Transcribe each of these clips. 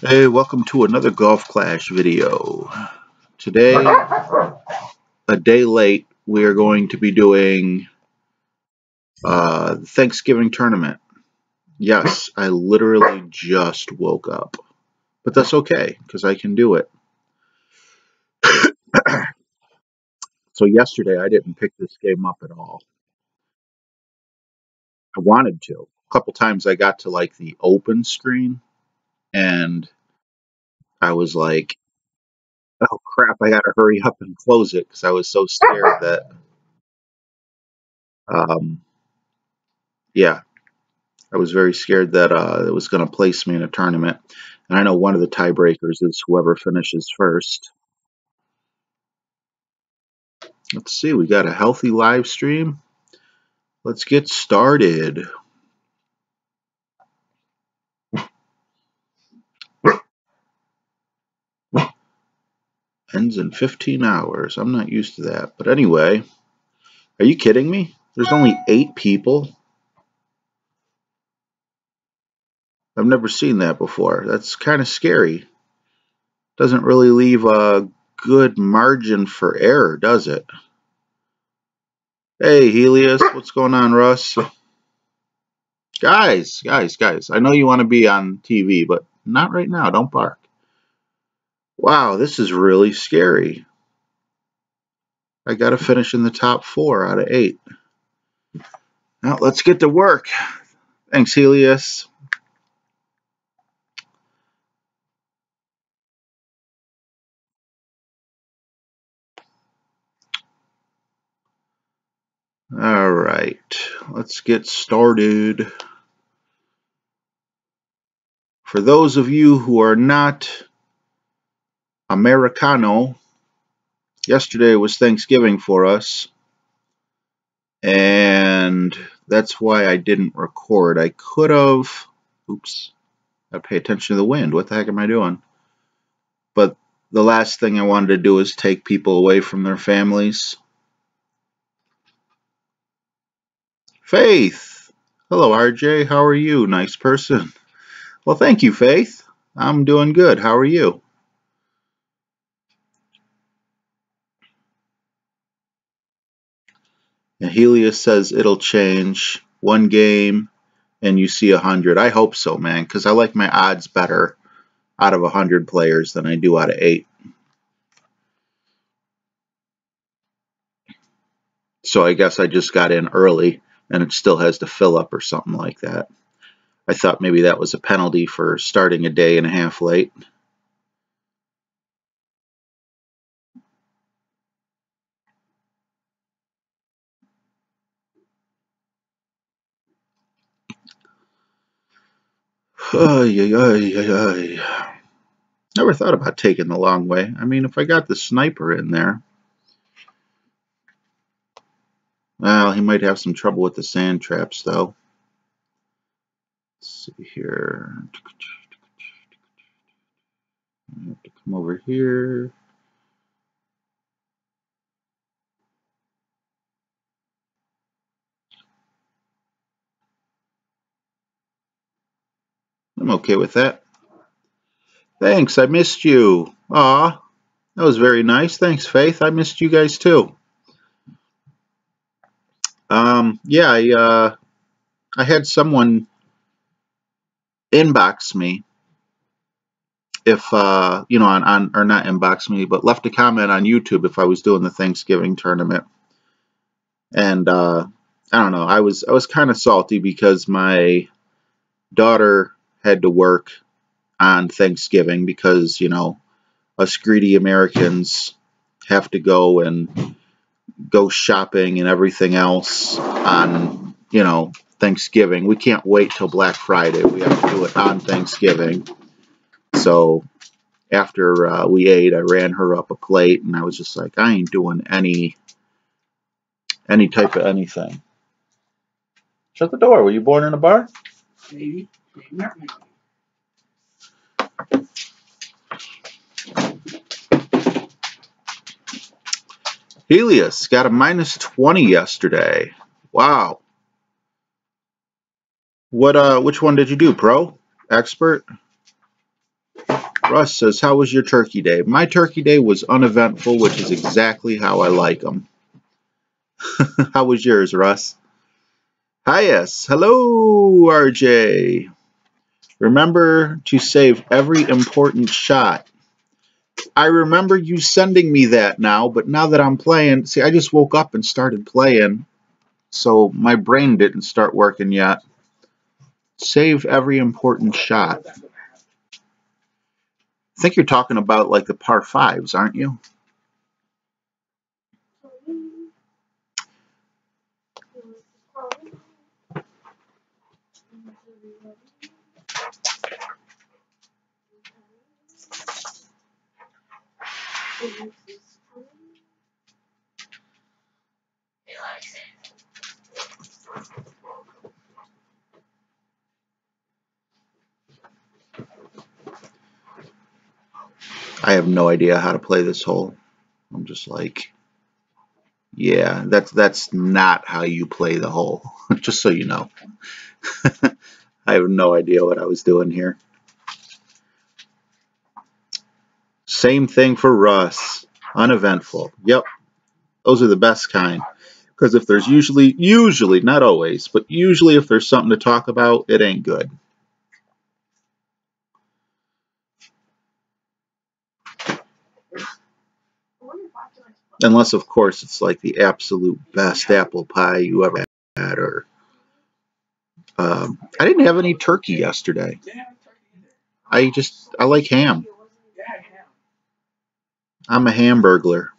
Hey, welcome to another Golf Clash video. Today, a day late, we are going to be doing the Thanksgiving tournament. Yes, I literally just woke up. But that's okay, because I can do it. So yesterday, I didn't pick this game up at all. I wanted to. A couple times I got to like the open screen, and I was like, oh crap, I gotta hurry up and close it, because I was so scared that, yeah. I was very scared that it was going to place me in a tournament. And I know one of the tiebreakers is whoever finishes first. Let's see, we got a healthy live stream. Let's get started. Ends in 15 hours. I'm not used to that. But anyway, are you kidding me? There's only 8 people? I've never seen that before. That's kind of scary. Doesn't really leave a good margin for error, does it? Hey, Helios. What's going on, Russ? Guys, I know you want to be on TV, but not right now. Don't bark. Wow, this is really scary. I got to finish in the top 4 out of 8. Now, let's get to work. Thanks, Helios. All right, let's get started. For those of you who are not Americano, yesterday was Thanksgiving for us, and that's why I didn't record. I could have, oops, gotta pay attention to the wind. What the heck am I doing? But the last thing I wanted to do is take people away from their families. Faith! Hello, RJ. How are you? Nice person. Well, thank you, Faith. I'm doing good. How are you? And Helios says it'll change. 1 game and you see 100. I hope so, man, because I like my odds better out of 100 players than I do out of 8. So I guess I just got in early and it still has to fill up or something like that. I thought maybe that was a penalty for starting a day and a half late. Never thought about taking the long way. I mean, if I got the sniper in there, well, he might have some trouble with the sand traps, though. Let's see here. I have to come over here. I'm okay with that. Thanks, I missed you. Aw, that was very nice. Thanks, Faith. I missed you guys, too. Yeah, I had someone inbox me if, you know, or not inbox me, but left a comment on YouTube if I was doing the Thanksgiving tournament. And, I don't know, I was kind of salty because my daughter had to work on Thanksgiving because, you know, us greedy Americans have to go shopping and everything else on, you know, Thanksgiving. We can't wait till Black Friday. We have to do it on Thanksgiving. So after we ate, I ran her up a plate, and I was just like, I ain't doing any type of anything. Shut the door. Were you born in a bar? Maybe. Not maybe. Helios got a -20 yesterday. Wow. What which one did you do, pro? Expert? Russ says, how was your turkey day? My turkey day was uneventful, which is exactly how I like them. How was yours, Russ? Hi, yes. Hello, RJ. Remember to save every important shot. I remember you sending me that now, but now that I'm playing, see, I just woke up and started playing, so my brain didn't start working yet. Save every important shot. I think you're talking about like the par fives, aren't you? I have no idea how to play this hole. I'm just like, yeah, that's not how you play the hole. Just so you know. I have no idea what I was doing here. Same thing for Russ. Uneventful. Yep. Those are the best kind. Because if there's usually, not always, but usually if there's something to talk about, it ain't good. Unless, of course, it's like the absolute best apple pie you ever had. Or I didn't have any turkey yesterday. I like ham. I'm a hamburglar.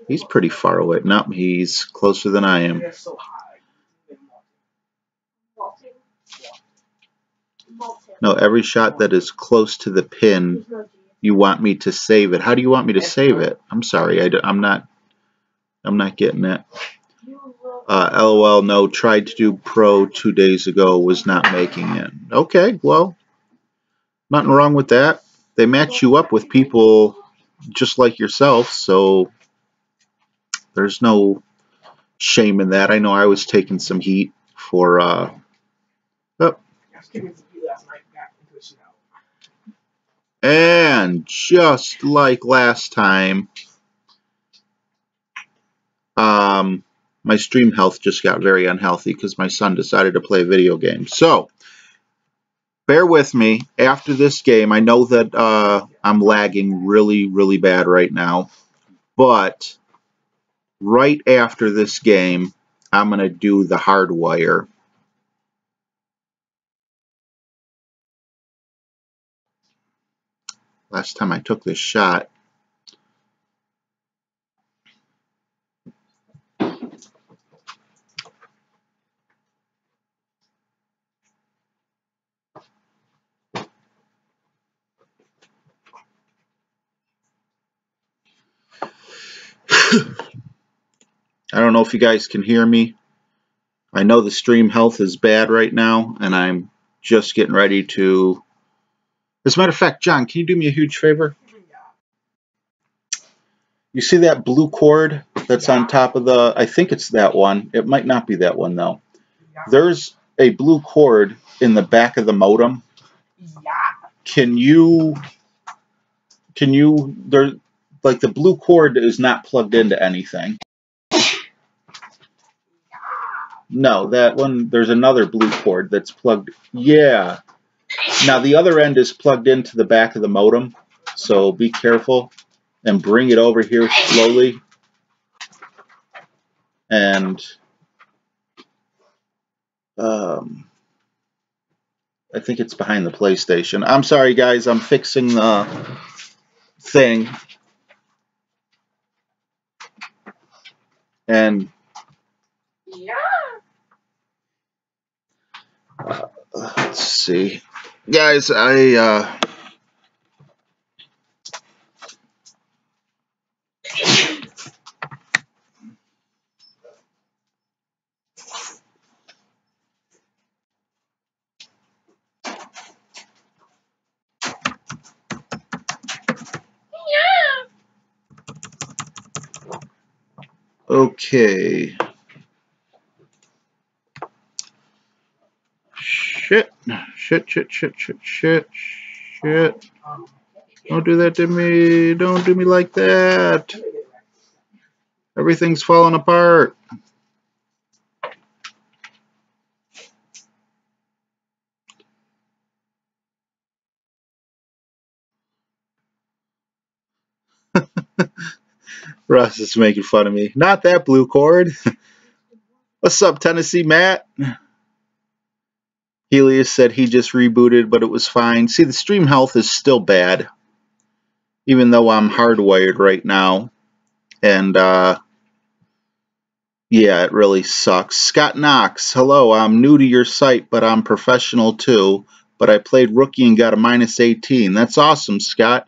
He's pretty far away. No, he's closer than I am. No, every shot that is close to the pin, you want me to save it. How do you want me to save it? I'm sorry, I'm not getting it. LOL, no, tried to do pro 2 days ago, was not making it. Okay, well, nothing wrong with that. They match you up with people just like yourself, so there's no shame in that. I know I was taking some heat for, oh. And just like last time, my stream health just got very unhealthy because my son decided to play video games. So, bear with me. After this game, I know that I'm lagging really, really bad right now. But right after this game, I'm going to do the hardwire. Last time I took this shot. I don't know if you guys can hear me. I know the stream health is bad right now, and I'm just getting ready to... As a matter of fact, John, can you do me a huge favor? You see that blue cord that's on top of the... I think it's that one. It might not be that one, though. There's a blue cord in the back of the modem. Can you... like, the blue cord is not plugged into anything. No, that one, there's another blue cord that's plugged. Yeah. Now, the other end is plugged into the back of the modem, so be careful and bring it over here slowly. And I think it's behind the PlayStation. I'm sorry, guys. I'm fixing the thing. And let's see. Guys, okay. Shit. Shit, shit, shit, shit, shit, shit. Don't do that to me. Don't do me like that. Everything's falling apart. Russ is making fun of me. Not that blue cord. What's up, Tennessee Matt? Helios said he just rebooted, but it was fine. See, the stream health is still bad, even though I'm hardwired right now. And, yeah, it really sucks. Scott Knox, hello, I'm new to your site, but I'm professional too. But I played Rookie and got a -18. That's awesome, Scott.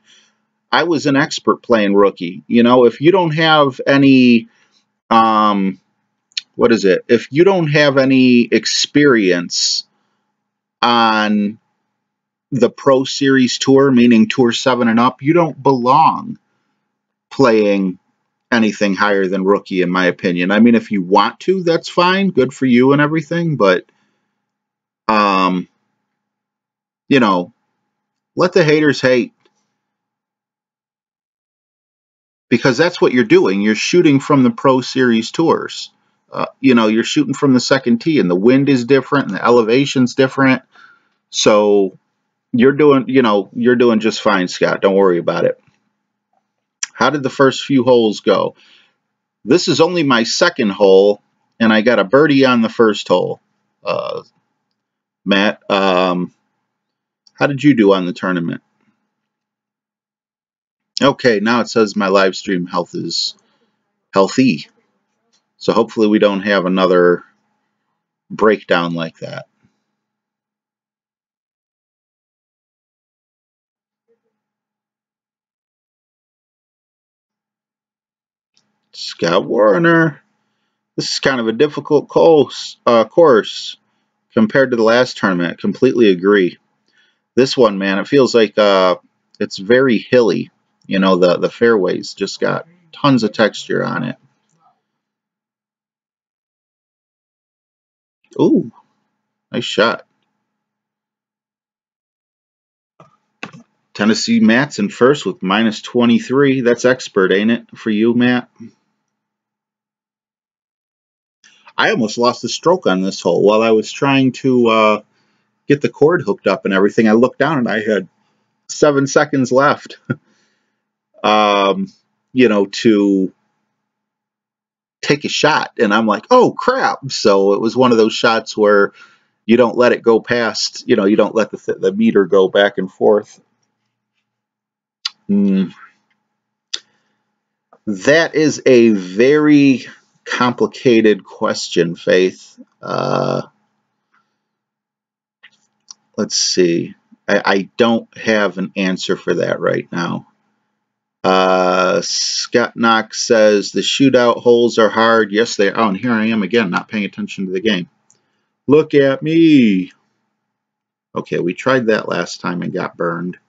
I was an expert playing Rookie. You know, if you don't have any, what is it? If you don't have any experience on the Pro Series Tour, meaning Tour 7 and up, you don't belong playing anything higher than Rookie, in my opinion. I mean, if you want to, that's fine. Good for you and everything. But, you know, let the haters hate. Because that's what you're doing. You're shooting from the Pro Series Tours. You know, you're shooting from the second tee, and the wind is different, and the elevation's different. So you're doing, you know, you're doing just fine, Scott. Don't worry about it. How did the first few holes go? This is only my second hole, and I got a birdie on the first hole. Matt, how did you do on the tournament? Okay, now it says my live stream health is healthy. So hopefully we don't have another breakdown like that. Scott Warner. This is kind of a difficult course compared to the last tournament. Completely agree. This one, man, it feels like it's very hilly. You know, the fairways just got tons of texture on it. Ooh, nice shot. Tennessee Matt's in first with -23. That's expert, ain't it, for you, Matt? I almost lost a stroke on this hole while I was trying to get the cord hooked up and everything. I looked down and I had 7 seconds left. You know, to take a shot, and I'm like, oh crap. So it was one of those shots where you don't let it go past, you know, you don't let the meter go back and forth. That is a very complicated question, Faith. Let's see. I don't have an answer for that right now. Scott Knox says the shootout holes are hard. Yes, they are. Oh, and here I am again, not paying attention to the game. Look at me. Okay, we tried that last time and got burned.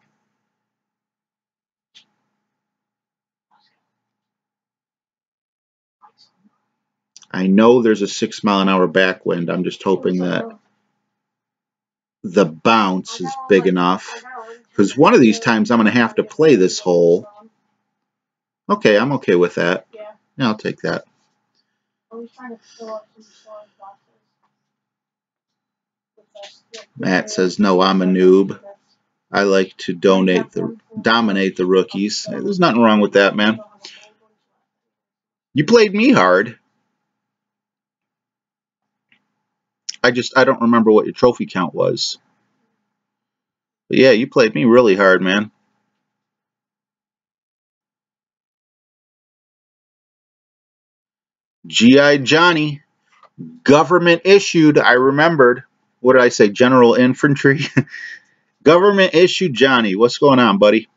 I know there's a 6-mile-an-hour backwind. I'm just hoping that the bounce is big enough. Because one of these times I'm going to have to play this hole. Okay, I'm okay with that. Yeah, I'll take that. Matt says, no, I'm a noob. I like to dominate the rookies. Hey, there's nothing wrong with that, man. You played me hard. I don't remember what your trophy count was. But yeah, you played me really hard, man. G.I. Johnny. Government issued. I remembered. What did I say? General Infantry. Government issued Johnny. What's going on, buddy?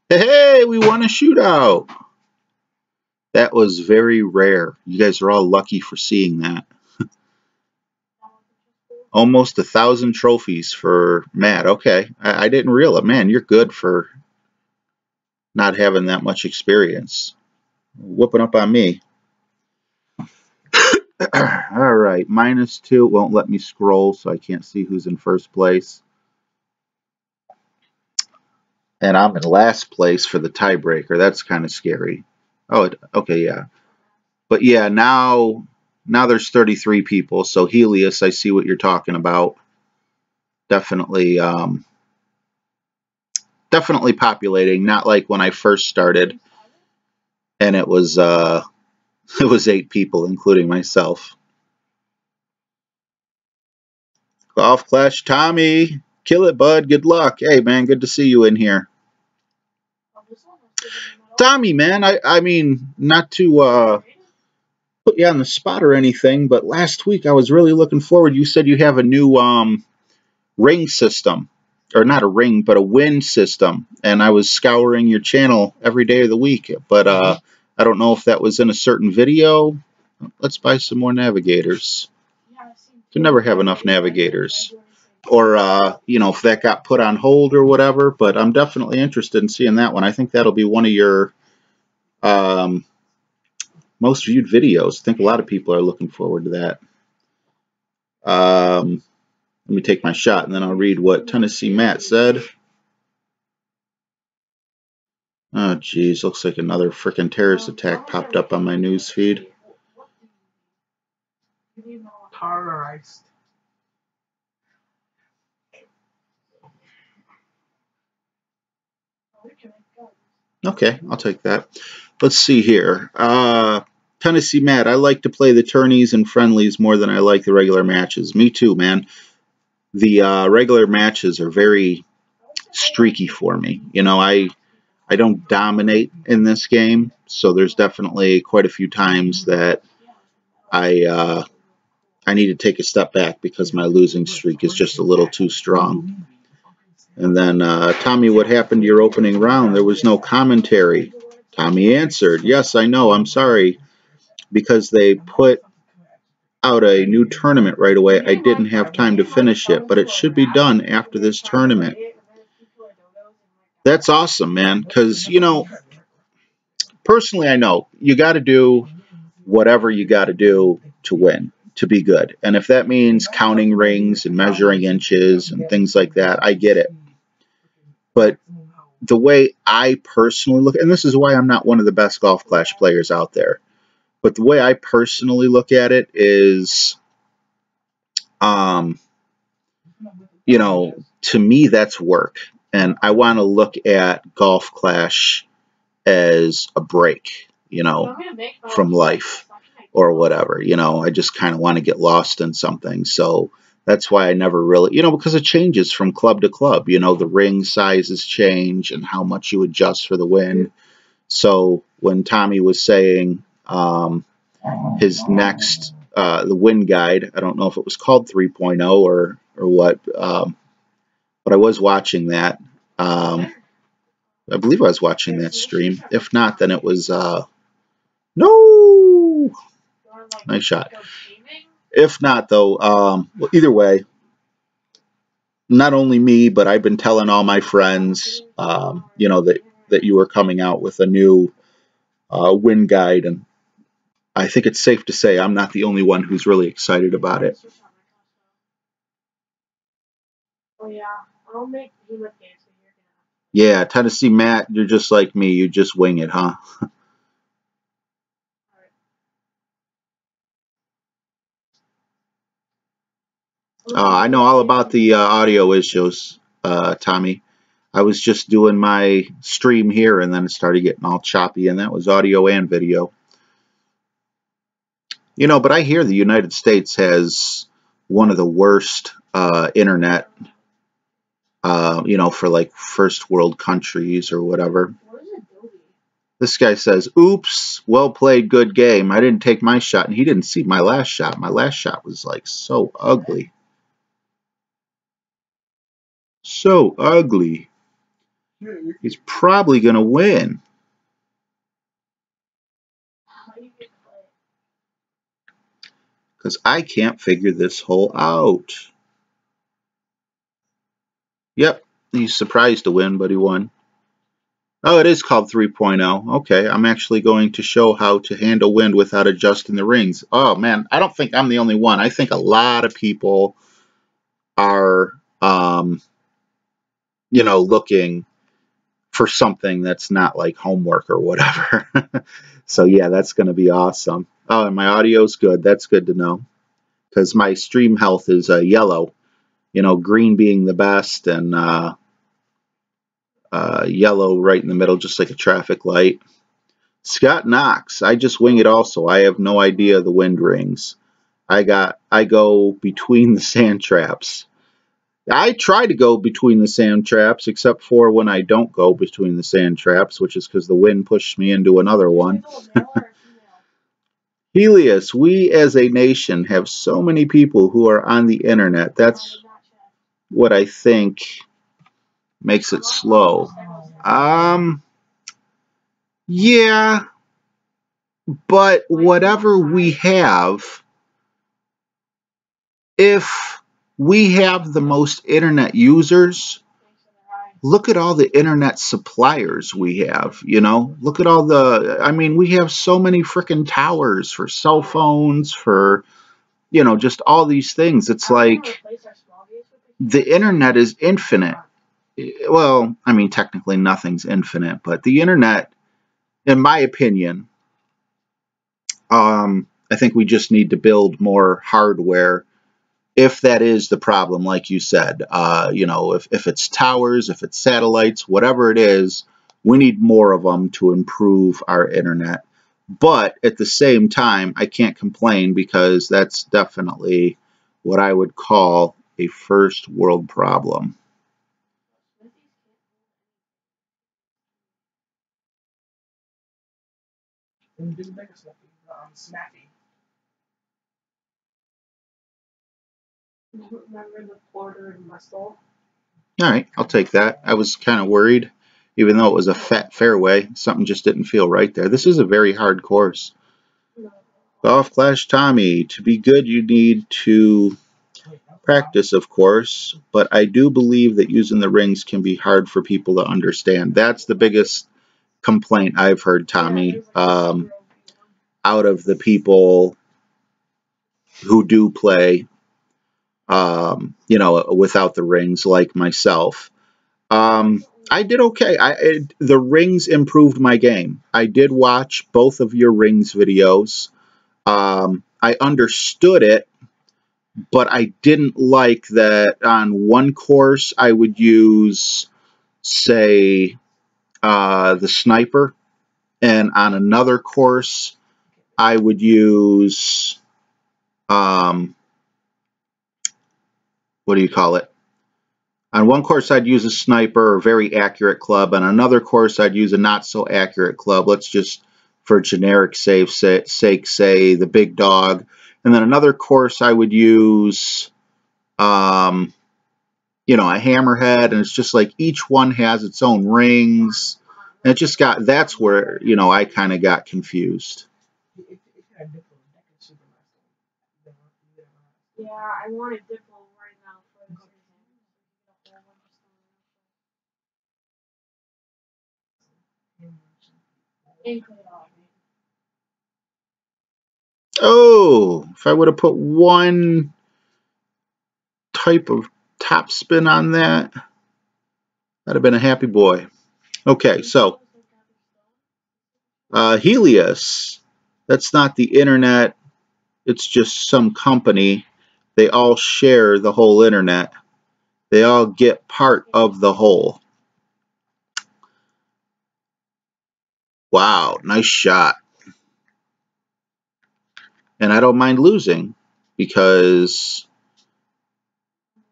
Hey, we won a shootout. That was very rare. You guys are all lucky for seeing that. Almost 1,000 trophies for Matt. Okay, I didn't realize. Man, you're good for not having that much experience. Whooping up on me. All right, -2 won't let me scroll, so I can't see who's in first place. And I'm in last place for the tiebreaker. That's kind of scary. Oh, okay, yeah. But yeah, now there's 33 people. So Helios, I see what you're talking about. Definitely, definitely populating. Not like when I first started, and it was 8 people, including myself. Golf Clash Tommy, kill it, bud. Good luck. Hey, man, good to see you in here. Tommy, man, I mean, not to put you on the spot or anything, but last week I was really looking forward. You said you have a new ring system, or not a ring, but a win system, and I was scouring your channel every day of the week, but I don't know if that was in a certain video. Let's buy some more navigators. You can never have enough navigators. Or, you know, if that got put on hold or whatever, but I'm definitely interested in seeing that one. I think that'll be one of your most viewed videos. I think a lot of people are looking forward to that. Let me take my shot, and then I'll read what Tennessee Matt said. Oh, geez, looks like another frickin' terrorist attack popped up on my news feed. Terrorized. Okay, I'll take that. Let's see here. Tennessee Matt, I like to play the tourneys and friendlies more than I like the regular matches. Me too, man. The regular matches are very streaky for me. You know, I don't dominate in this game, so there's definitely quite a few times that I need to take a step back because my losing streak is just a little too strong. And then, Tommy, what happened to your opening round? There was no commentary. Tommy answered, yes, I know, I'm sorry. Because they put out a new tournament right away, I didn't have time to finish it, but it should be done after this tournament. That's awesome, man, because, you know, personally I know you got to do whatever you got to do to win, to be good. And if that means counting rings and measuring inches and things like that, I get it. But the way I personally look, and this is why I'm not one of the best Golf Clash players out there, but the way I personally look at it is, you know, to me that's work. And I want to look at Golf Clash as a break, you know, from life or whatever. You know, I just kind of want to get lost in something. So that's why I never really, you know, because it changes from club to club. You know, the ring sizes change and how much you adjust for the wind. So when Tommy was saying his next, the wind guide, I don't know if it was called 3.0 or what, but I was watching that. I believe I was watching that stream. If not, then it was, no! Nice shot. If not, though, well, either way, not only me, but I've been telling all my friends, you know, that you were coming out with a new wind guide, and I think it's safe to say I'm not the only one who's really excited about it. Yeah, Tennessee Matt, you're just like me. You just wing it, huh? I know all about the audio issues, Tommy. I was just doing my stream here, and then it started getting all choppy, and that was audio and video. You know, but I hear the United States has one of the worst internet, you know, for like first world countries or whatever. This guy says, oops, well played, good game. I didn't take my shot, and he didn't see my last shot. My last shot was like so ugly. So ugly. He's probably going to win. Because I can't figure this hole out. Yep, he's surprised to win, but he won. Oh, it is called 3.0. Okay, I'm actually going to show how to handle wind without adjusting the rings. Oh, man, I don't think I'm the only one. I think a lot of people are, you know, looking for something that's not like homework or whatever. So, yeah, that's going to be awesome. Oh, and my audio's good. That's good to know because my stream health is yellow, you know, green being the best and yellow right in the middle, just like a traffic light. Scott Knox, I just wing it also. I have no idea the wind rings. I go between the sand traps. I try to go between the sand traps, except for when I don't go between the sand traps, which is because the wind pushed me into another one. Helios, we as a nation have so many people who are on the internet. That's what I think makes it slow. Yeah, but whatever we have, if we have the most internet users, look at all the internet suppliers we have, you know? Look at all the, I mean, we have so many freaking towers for cell phones, for, you know, just all these things. It's like the internet is infinite. Well, I mean, technically nothing's infinite, but the internet, in my opinion, I think we just need to build more hardware if that is the problem, like you said. You know, if it's towers, if it's satellites, whatever it is, we need more of them to improve our internet. But at the same time, I can't complain because that's definitely what I would call a first world problem. Snappy. Remember the porter in my stall? All right, I'll take that. I was kind of worried, even though it was a fat fairway. Something just didn't feel right there. This is a very hard course. Golf Clash Tommy, to be good, you need to practice, of course, but I do believe that using the rings can be hard for people to understand. That's the biggest complaint I've heard, Tommy, out of the people who do play, you know, without the rings, like myself. I did okay. The rings improved my game. I did watch both of your rings videos. I understood it, but I didn't like that on one course I would use, say, the sniper, and on another course I would use, what do you call it? On one course, I'd use a sniper or very accurate club. On another course, I'd use a not so accurate club. Let's just, for generic sake, say the big dog. And then another course, I would use, you know, a hammerhead. And it's just like each one has its own rings. And it just got, that's where, you know, I kind of got confused. Yeah, I wanted Diplo right now for the Oh, if I would have put one type of top spin on that, I'd have been a happy boy. Okay, so Helios, that's not the internet, it's just some company. They all share the whole internet. They all get part of the whole. Wow, nice shot. And I don't mind losing because,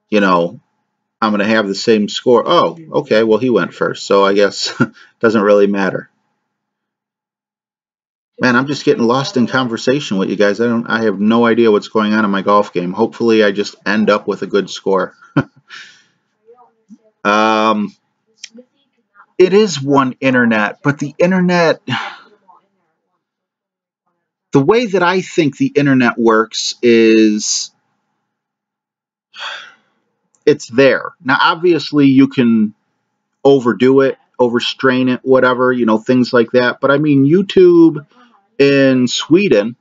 you know, I'm going to have the same score. Oh, okay, well, he went first, so I guess it doesn't really matter. Man, I'm just getting lost in conversation with you guys. I have no idea what's going on in my golf game. Hopefully, I just end up with a good score. It is one internet, but the internet, the way that I think the internet works is it's there. Now, obviously, you can overdo it, overstrain it, whatever, you know, things like that. But I mean, YouTube in Sweden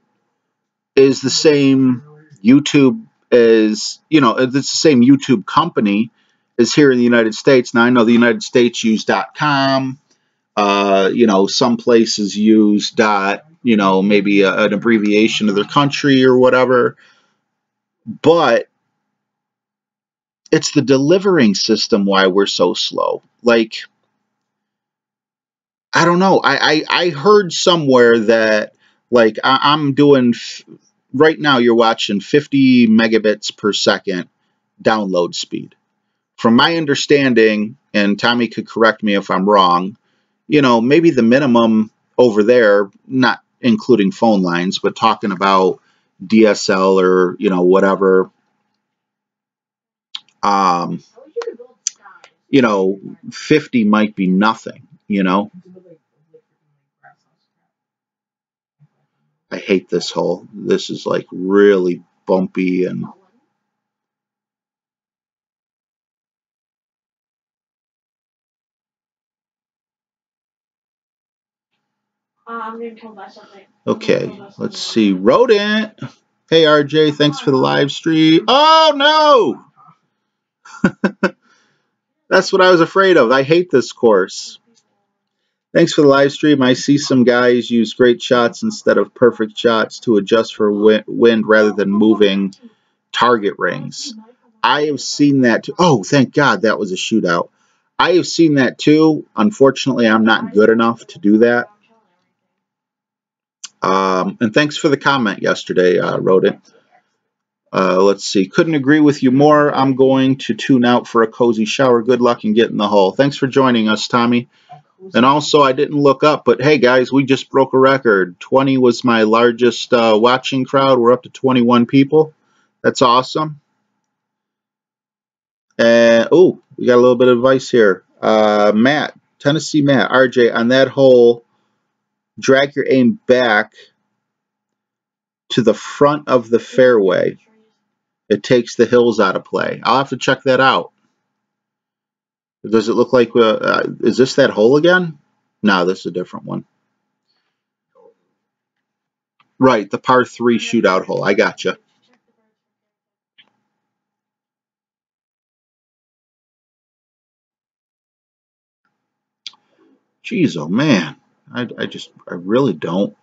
is the same YouTube as, you know, it's the same YouTube company as here in the United States. Now, I know the United States use .com. You know, some places use you know, maybe an abbreviation of their country or whatever. But it's the delivering system why we're so slow. Like, I don't know. I heard somewhere that, like, I'm doing, right now you're watching 50 megabits per second download speed. From my understanding, and Tommy could correct me if I'm wrong, you know, maybe the minimum over there, not including phone lines, but talking about DSL or, you know, whatever, you know, 50 might be nothing, you know. I hate this hole. This is like really bumpy and I'm getting told by something. okay, let's see. Rodent. Hey RJ, thanks for the live stream. Oh no! That's what I was afraid of. I hate this course. Thanks for the live stream. I see some guys use great shots instead of perfect shots to adjust for wind rather than moving target rings. I have seen that too. Oh, thank God that was a shootout. I have seen that too. Unfortunately, I'm not good enough to do that. And thanks for the comment yesterday, Rodent. Let's see. Couldn't agree with you more. I'm going to tune out for a cozy shower. Good luck and get in the hole. Thanks for joining us, Tommy. And also, I didn't look up, but hey, guys, we just broke a record. 20 was my largest watching crowd. We're up to 21 people. That's awesome. And, oh, we got a little bit of advice here. Matt, Tennessee Matt, RJ, on that hole, drag your aim back to the front of the fairway. It takes the hills out of play. I'll have to check that out. Does it look like, is this that hole again? No, this is a different one. Right, the par 3 shootout hole. I gotcha. Jeez, oh man. I really don't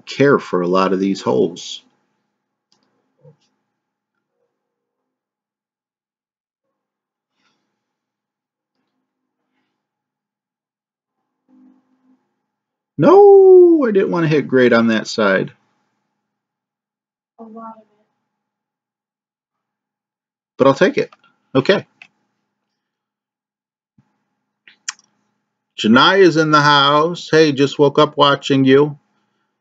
care for a lot of these holes. No, I didn't want to hit great on that side. A lot of it. But I'll take it. Okay. Janai is in the house. Hey, just woke up watching you.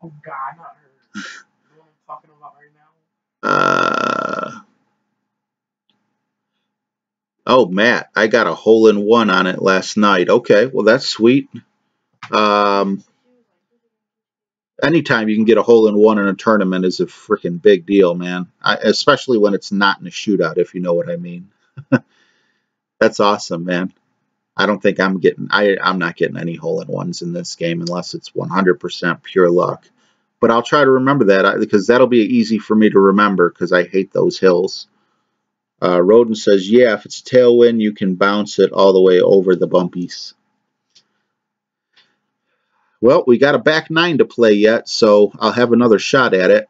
Oh God, not her. The one I'm talking about right now. Oh, Matt, I got a hole in one on it last night. Okay, well, that's sweet. Anytime you can get a hole in one in a tournament is a freaking big deal, man. Especially when it's not in a shootout, if you know what I mean. That's awesome, man. I don't think I'm not getting any hole in ones in this game unless it's 100% pure luck. But I'll try to remember that because that'll be easy for me to remember because I hate those hills. Roden says, yeah, if it's a tailwind, you can bounce it all the way over the bumpies. Well, we got a back 9 to play yet, so I'll have another shot at it.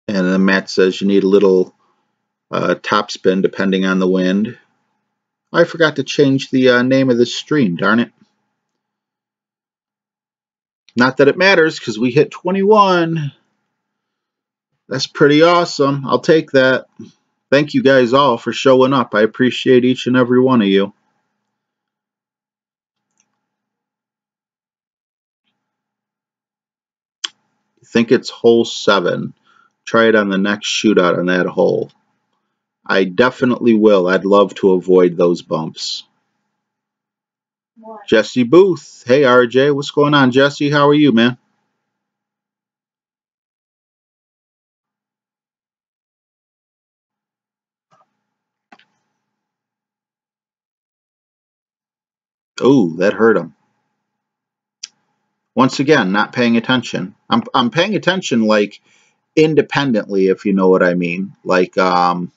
And then Matt says you need a little top spin depending on the wind. I forgot to change the name of this stream, darn it. Not that it matters because we hit 21. That's pretty awesome. I'll take that. Thank you guys all for showing up. I appreciate each and every one of you. I think it's hole 7. Try it on the next shootout on that hole. I definitely will. I'd love to avoid those bumps. What? Jesse Booth. Hey, RJ. What's going on, Jesse? How are you, man? Oh, that hurt him. Once again, not paying attention. I'm paying attention, like, independently, if you know what I mean. Like, I'm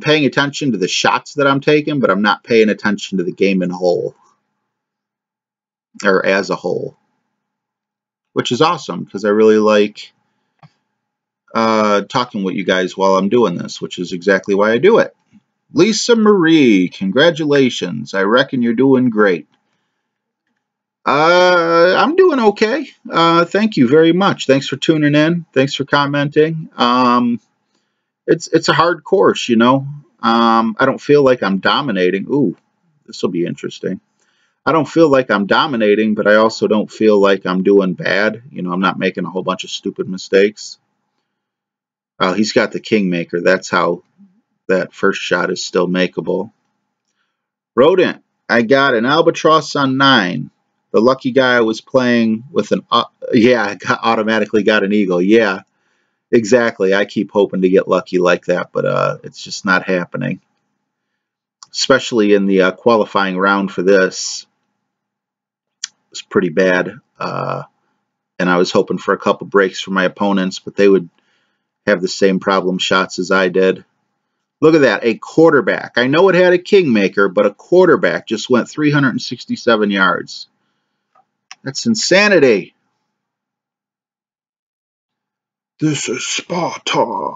paying attention to the shots that I'm taking, but I'm not paying attention to the game in whole, or as a whole, which is awesome because I really like talking with you guys while I'm doing this, which is exactly why I do it. Lisa Marie, congratulations. I reckon you're doing great. I'm doing okay. Thank you very much. Thanks for tuning in. Thanks for commenting. It's a hard course, you know. I don't feel like I'm dominating. Ooh, this will be interesting. I don't feel like I'm dominating, but I also don't feel like I'm doing bad. You know, I'm not making a whole bunch of stupid mistakes. Oh, he's got the kingmaker. That's how that first shot is still makeable. Rodent, I got an albatross on 9. The lucky guy was playing with an... yeah, I automatically got an eagle. Yeah, exactly. I keep hoping to get lucky like that, but it's just not happening. Especially in the qualifying round for this. It's pretty bad. And I was hoping for a couple breaks for my opponents, but they would have the same problem shots as I did. Look at that, a quarterback. I know it had a kingmaker, but a quarterback just went 367 yards. That's insanity. This is Sparta.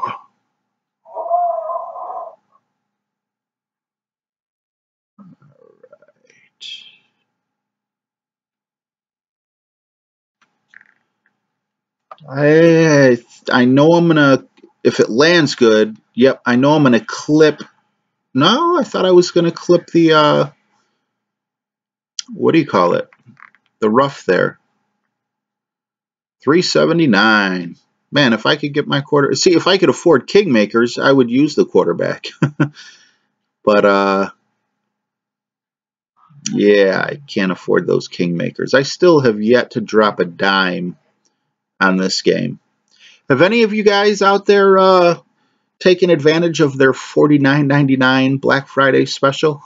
I know I'm gonna, if it lands good, yep, I know I'm gonna clip. No, I thought I was gonna clip the what do you call it? The rough there. 379. Man, if I could get my quarter, see, if I could afford kingmakers, I would use the quarterback. But yeah, I can't afford those kingmakers. I still have yet to drop a dime on this game. Have any of you guys out there taken advantage of their $49.99 Black Friday special?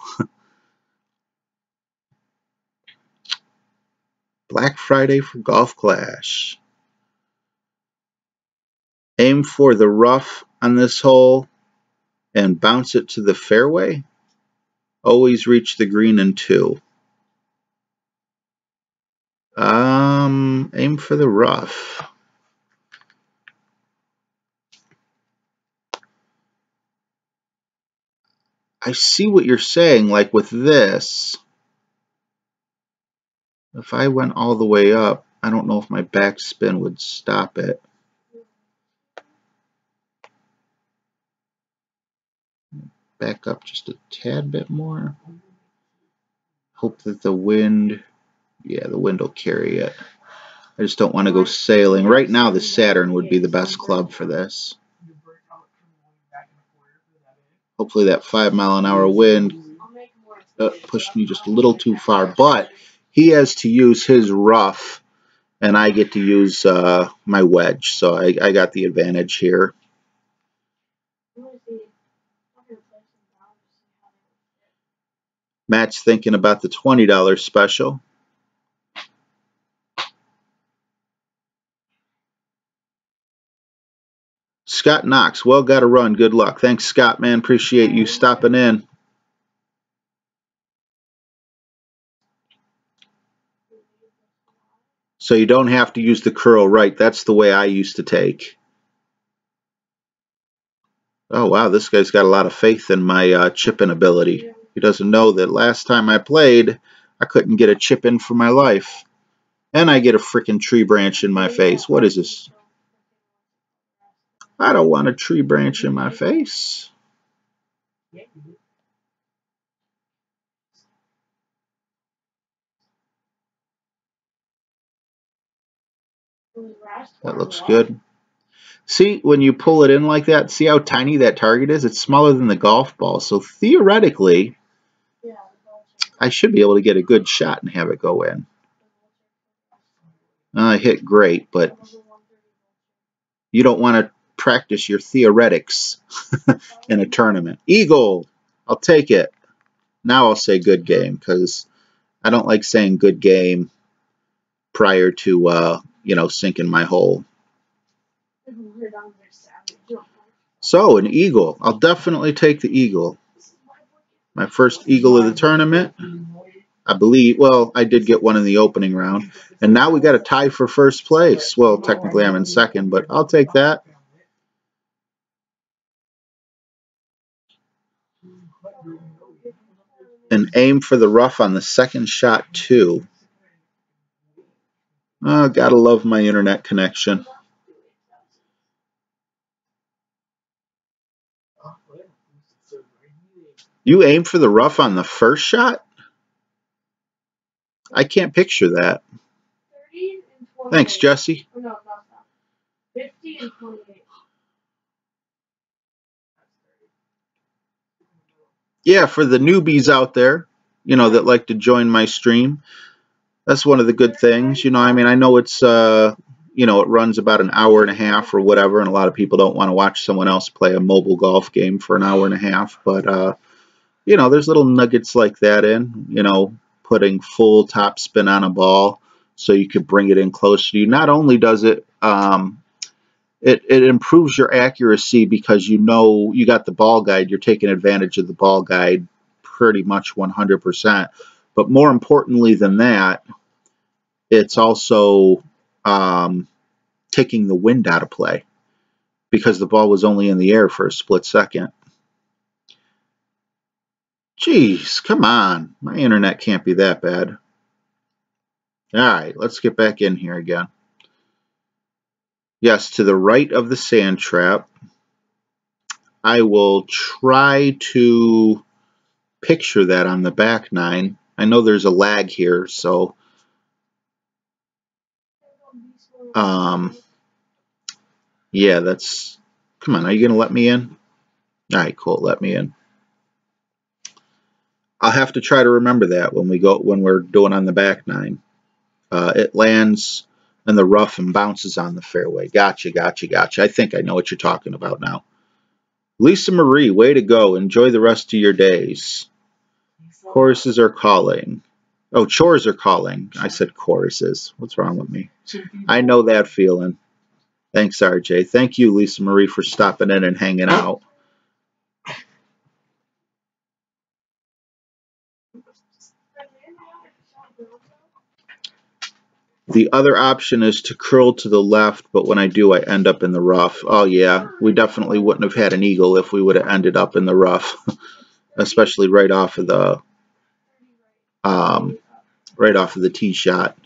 Black Friday for Golf Clash. Aim for the rough on this hole and bounce it to the fairway. Always reach the green in 2. Aim for the rough. I see what you're saying, like with this. If I went all the way up, I don't know if my backspin would stop it. Back up just a tad bit more. Hope that the wind, yeah, the wind will carry it. I just don't want to go sailing. Right now, the Saturn would be the best club for this. Hopefully that 5-mile-an-hour wind pushed me just a little too far, but he has to use his rough, and I get to use my wedge, so I got the advantage here. Matt's thinking about the $20 special. Scott Knox, well, got to run. Good luck. Thanks, Scott, man. Appreciate you stopping in. So you don't have to use the curl, right? That's the way I used to take. Oh, wow, this guy's got a lot of faith in my chip-in ability. He doesn't know that last time I played, I couldn't get a chip in for my life. And I get a freaking tree branch in my face. What is this? I don't want a tree branch in my face. That looks good. See, when you pull it in like that, see how tiny that target is? It's smaller than the golf ball. So theoretically, I should be able to get a good shot and have it go in. I hit great, but you don't want to practice your theoretics in a tournament. Eagle! I'll take it. Now I'll say good game, because I don't like saying good game prior to, you know, sinking my hole. So, an eagle. I'll definitely take the eagle. My first eagle of the tournament. I believe, well, I did get one in the opening round. And now we got a tie for first place. Well, technically I'm in second, but I'll take that. And aim for the rough on the second shot, too. Oh, gotta love my internet connection. You aim for the rough on the first shot? I can't picture that. Thanks, Jesse. Yeah, for the newbies out there, you know, that like to join my stream, that's one of the good things. You know, I mean, I know it's, you know, it runs about an hour and a half or whatever, and a lot of people don't want to watch someone else play a mobile golf game for an hour and a half. But, you know, there's little nuggets like that in, you know, putting full top spin on a ball so you could bring it in close to you. Not only does it, it improves your accuracy because you know you got the ball guide, you're taking advantage of the ball guide pretty much 100%. But more importantly than that, it's also taking the wind out of play because the ball was only in the air for a split second. Jeez, come on. My internet can't be that bad. All right, let's get back in here again. Yes, to the right of the sand trap. I will try to picture that on the back nine. I know there's a lag here, so yeah, that's, come on, are you gonna let me in? All right, cool, let me in. I'll have to try to remember that when we're doing on the back nine. It lands in the rough and bounces on the fairway. Gotcha. I think I know what you're talking about now. Lisa Marie, way to go. Enjoy the rest of your days. Choruses are calling. Oh, chores are calling. I said choruses. What's wrong with me? I know that feeling. Thanks, RJ. Thank you, Lisa Marie, for stopping in and hanging out. The other option is to curl to the left, but when I do, I end up in the rough. Oh, yeah, we definitely wouldn't have had an eagle if we would have ended up in the rough, especially right off of the tee shot.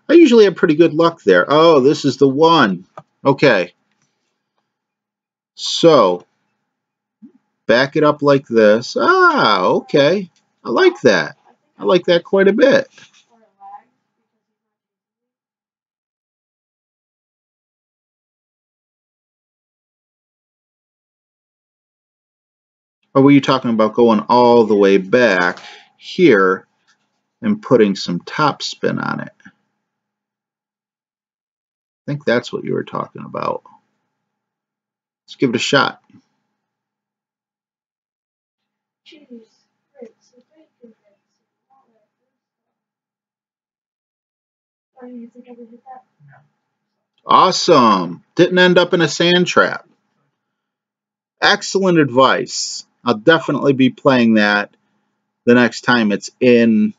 I usually have pretty good luck there. Oh, this is the one. Okay. So, back it up like this. Ah, okay. I like that. I like that quite a bit. Or were you talking about going all the way back here and putting some top spin on it? I think that's what you were talking about. Let's give it a shot. Awesome. Didn't end up in a sand trap. Excellent advice. I'll definitely be playing that the next time it's in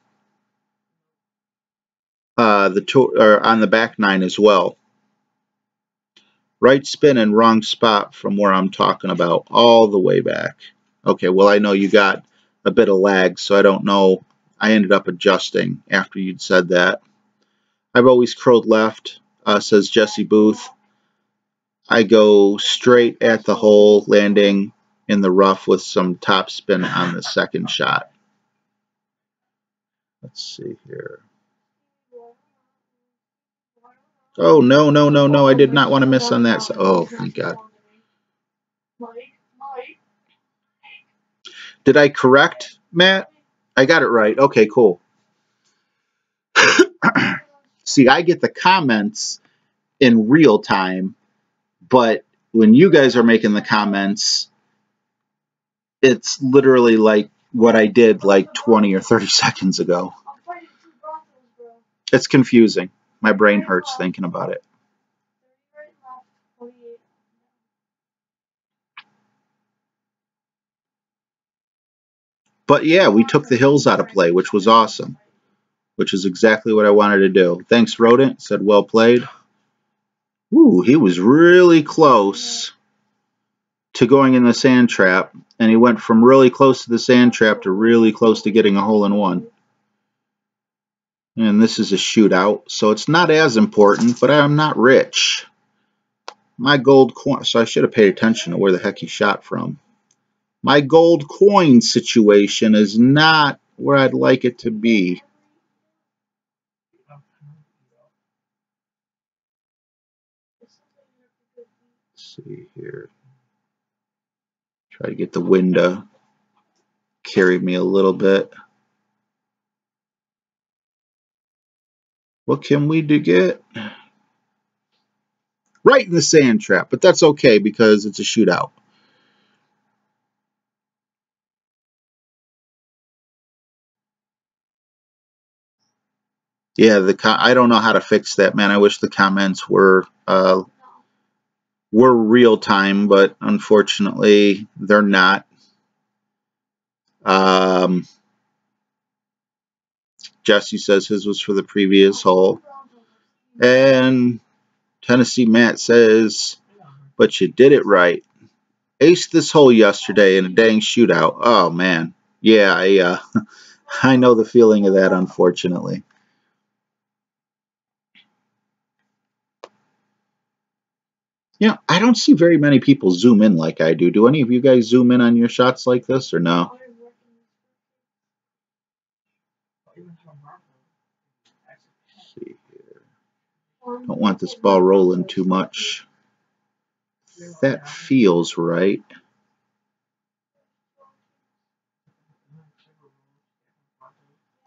on the back nine as well. Right spin and wrong spot from where I'm talking about, all the way back. Okay, well, I know you got a bit of lag, so I don't know. I ended up adjusting after you'd said that. I've always curled left, says Jesse Booth. I go straight at the hole, landing in the rough with some top spin on the second shot. Let's see here. Oh, no, no, no, no. I did not want to miss on that. Oh, thank God. Did I correct, Matt? I got it right. Okay, cool. See, I get the comments in real time, but when you guys are making the comments, it's literally like what I did like 20 or 30 seconds ago. It's confusing. My brain hurts thinking about it. But yeah, we took the hills out of play, which was awesome, which is exactly what I wanted to do. Thanks, Rodent. Said well played. Ooh, he was really close to going in the sand trap, and he went from really close to the sand trap to really close to getting a hole in one. And this is a shootout, so it's not as important, but I'm not rich. My gold coin, so I should have paid attention to where the heck he shot from. My gold coin situation is not where I'd like it to be. Let's see here. Try to get the wind to carry me a little bit. What can we do get? Right in the sand trap, but that's okay because it's a shootout. Yeah, I don't know how to fix that, man. I wish the comments were real time, but unfortunately they're not. Jesse says his was for the previous hole, and Tennessee Matt says, but you did it right. Aced this hole yesterday in a dang shootout. Oh man, yeah, I know the feeling of that, unfortunately. Yeah, I don't see very many people zoom in like I do. Do any of you guys zoom in on your shots like this or no? Let's see here. Don't want this ball rolling too much. That feels right.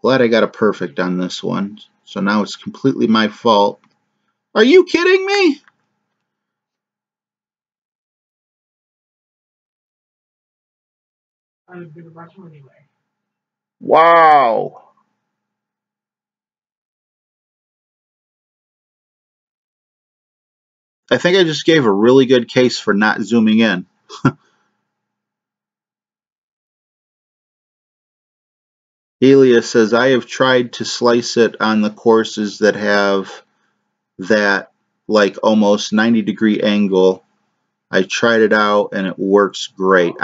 Glad I got a perfect on this one. So now it's completely my fault. Are you kidding me? Wow. I think I just gave a really good case for not zooming in. Elias says, I have tried to slice it on the courses that have that like almost 90-degree angle. I tried it out and it works great.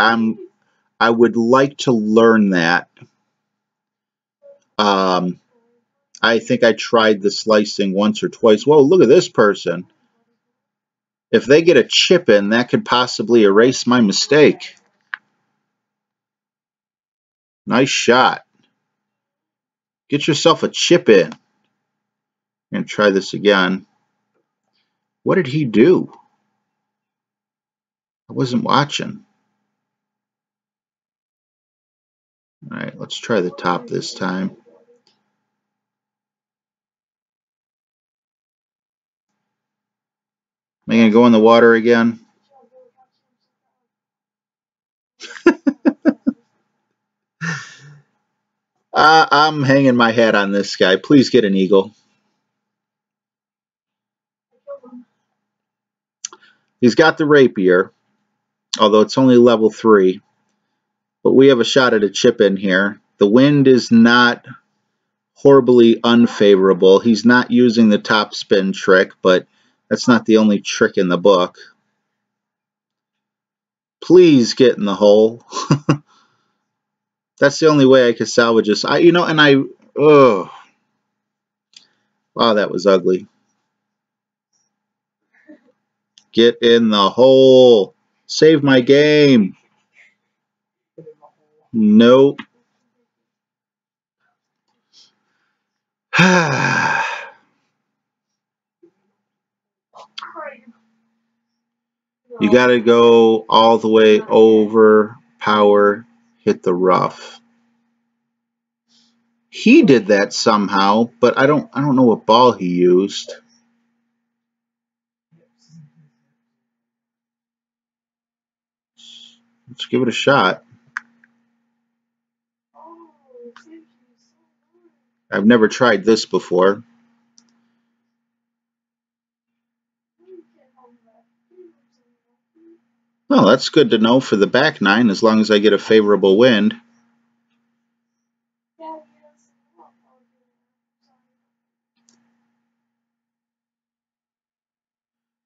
I would like to learn that. I think I tried the slicing once or twice. Whoa, look at this person. If they get a chip in, that could possibly erase my mistake. Nice shot. Get yourself a chip in. I'm going to try this again. What did he do? I wasn't watching. All right, let's try the top this time. Am I going to go in the water again? I'm hanging my hat on this guy. Please get an eagle. He's got the rapier, although it's only level 3. But we have a shot at a chip in here. The wind is not horribly unfavorable. He's not using the top spin trick, but that's not the only trick in the book. Please get in the hole. That's the only way I could salvage this. Oh, wow, that was ugly. Get in the hole. Save my game. Nope. You got to go all the way over, power, hit the rough. He did that somehow, but I don't know what ball he used. Let's give it a shot. I've never tried this before. Well, that's good to know for the back nine, as long as I get a favorable wind.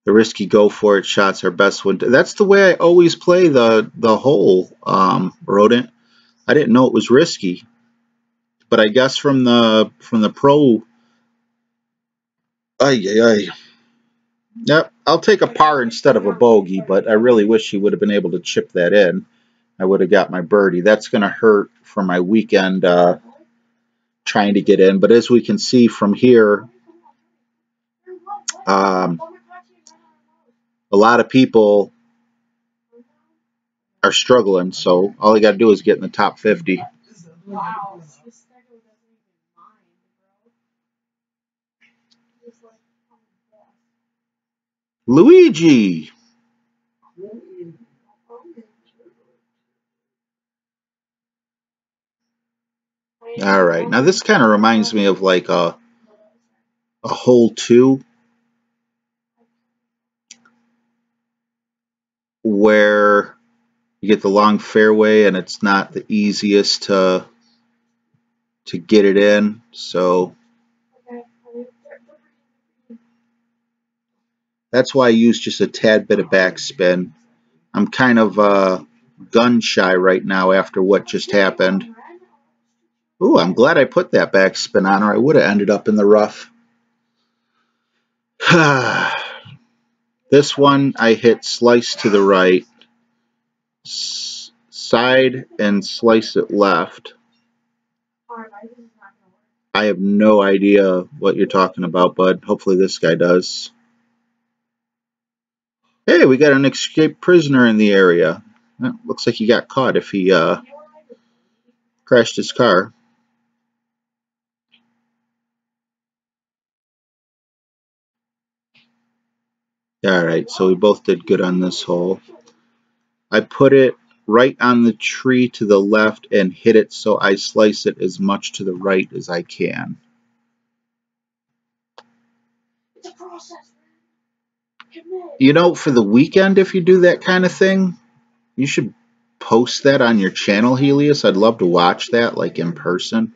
The risky go for it shots are best when. That's the way I always play the hole, Rodent. I didn't know it was risky, but I guess from the pro. Yep, I'll take a par instead of a bogey, but I really wish he would have been able to chip that in. I would have got my birdie. That's going to hurt for my weekend trying to get in. But as we can see from here, a lot of people are struggling. So all I got to do is get in the top 50. Luigi. All right. Now this kind of reminds me of like a hole 2 where you get the long fairway and it's not the easiest to get it in. So that's why I use just a tad bit of backspin. I'm kind of gun shy right now after what just happened. Ooh, I'm glad I put that backspin on, or I would have ended up in the rough. This one I hit slice to the right, side and slice it left. I have no idea what you're talking about, bud. Hopefully this guy does. Hey, we got an escaped prisoner in the area. Looks like he got caught if he crashed his car. Alright, so we both did good on this hole. I put it right on the tree to the left and hit it so I slice it as much to the right as I can. You know, for the weekend, if you do that kind of thing, you should post that on your channel, Helios. I'd love to watch that, like in person.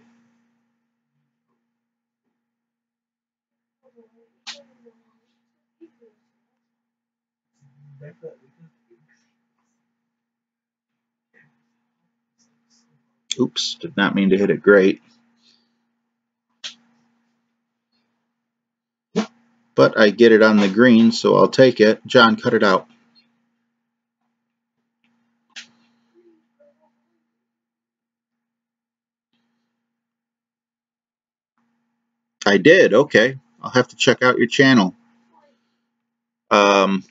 Oops, did not mean to hit it great. But I get it on the green, so I'll take it. John, cut it out. I did, okay. I'll have to check out your channel. I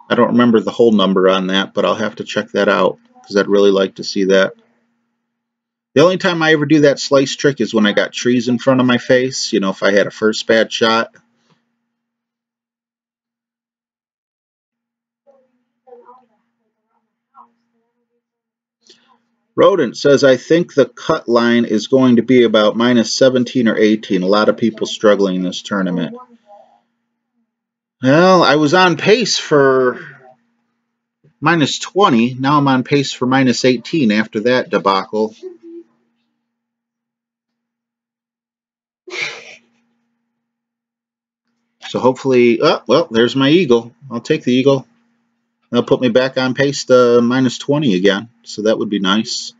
don't remember the whole number on that, but I'll have to check that out because I'd really like to see that. The only time I ever do that slice trick is when I got trees in front of my face, you know, if I had a first bad shot. Rodent says, I think the cut line is going to be about minus 17 or 18. A lot of people struggling in this tournament. Well, I was on pace for minus 20. Now I'm on pace for minus 18 after that debacle. So hopefully, oh, well, there's my eagle. I'll take the eagle. That'll put me back on pace to minus 20 again. So that would be nice.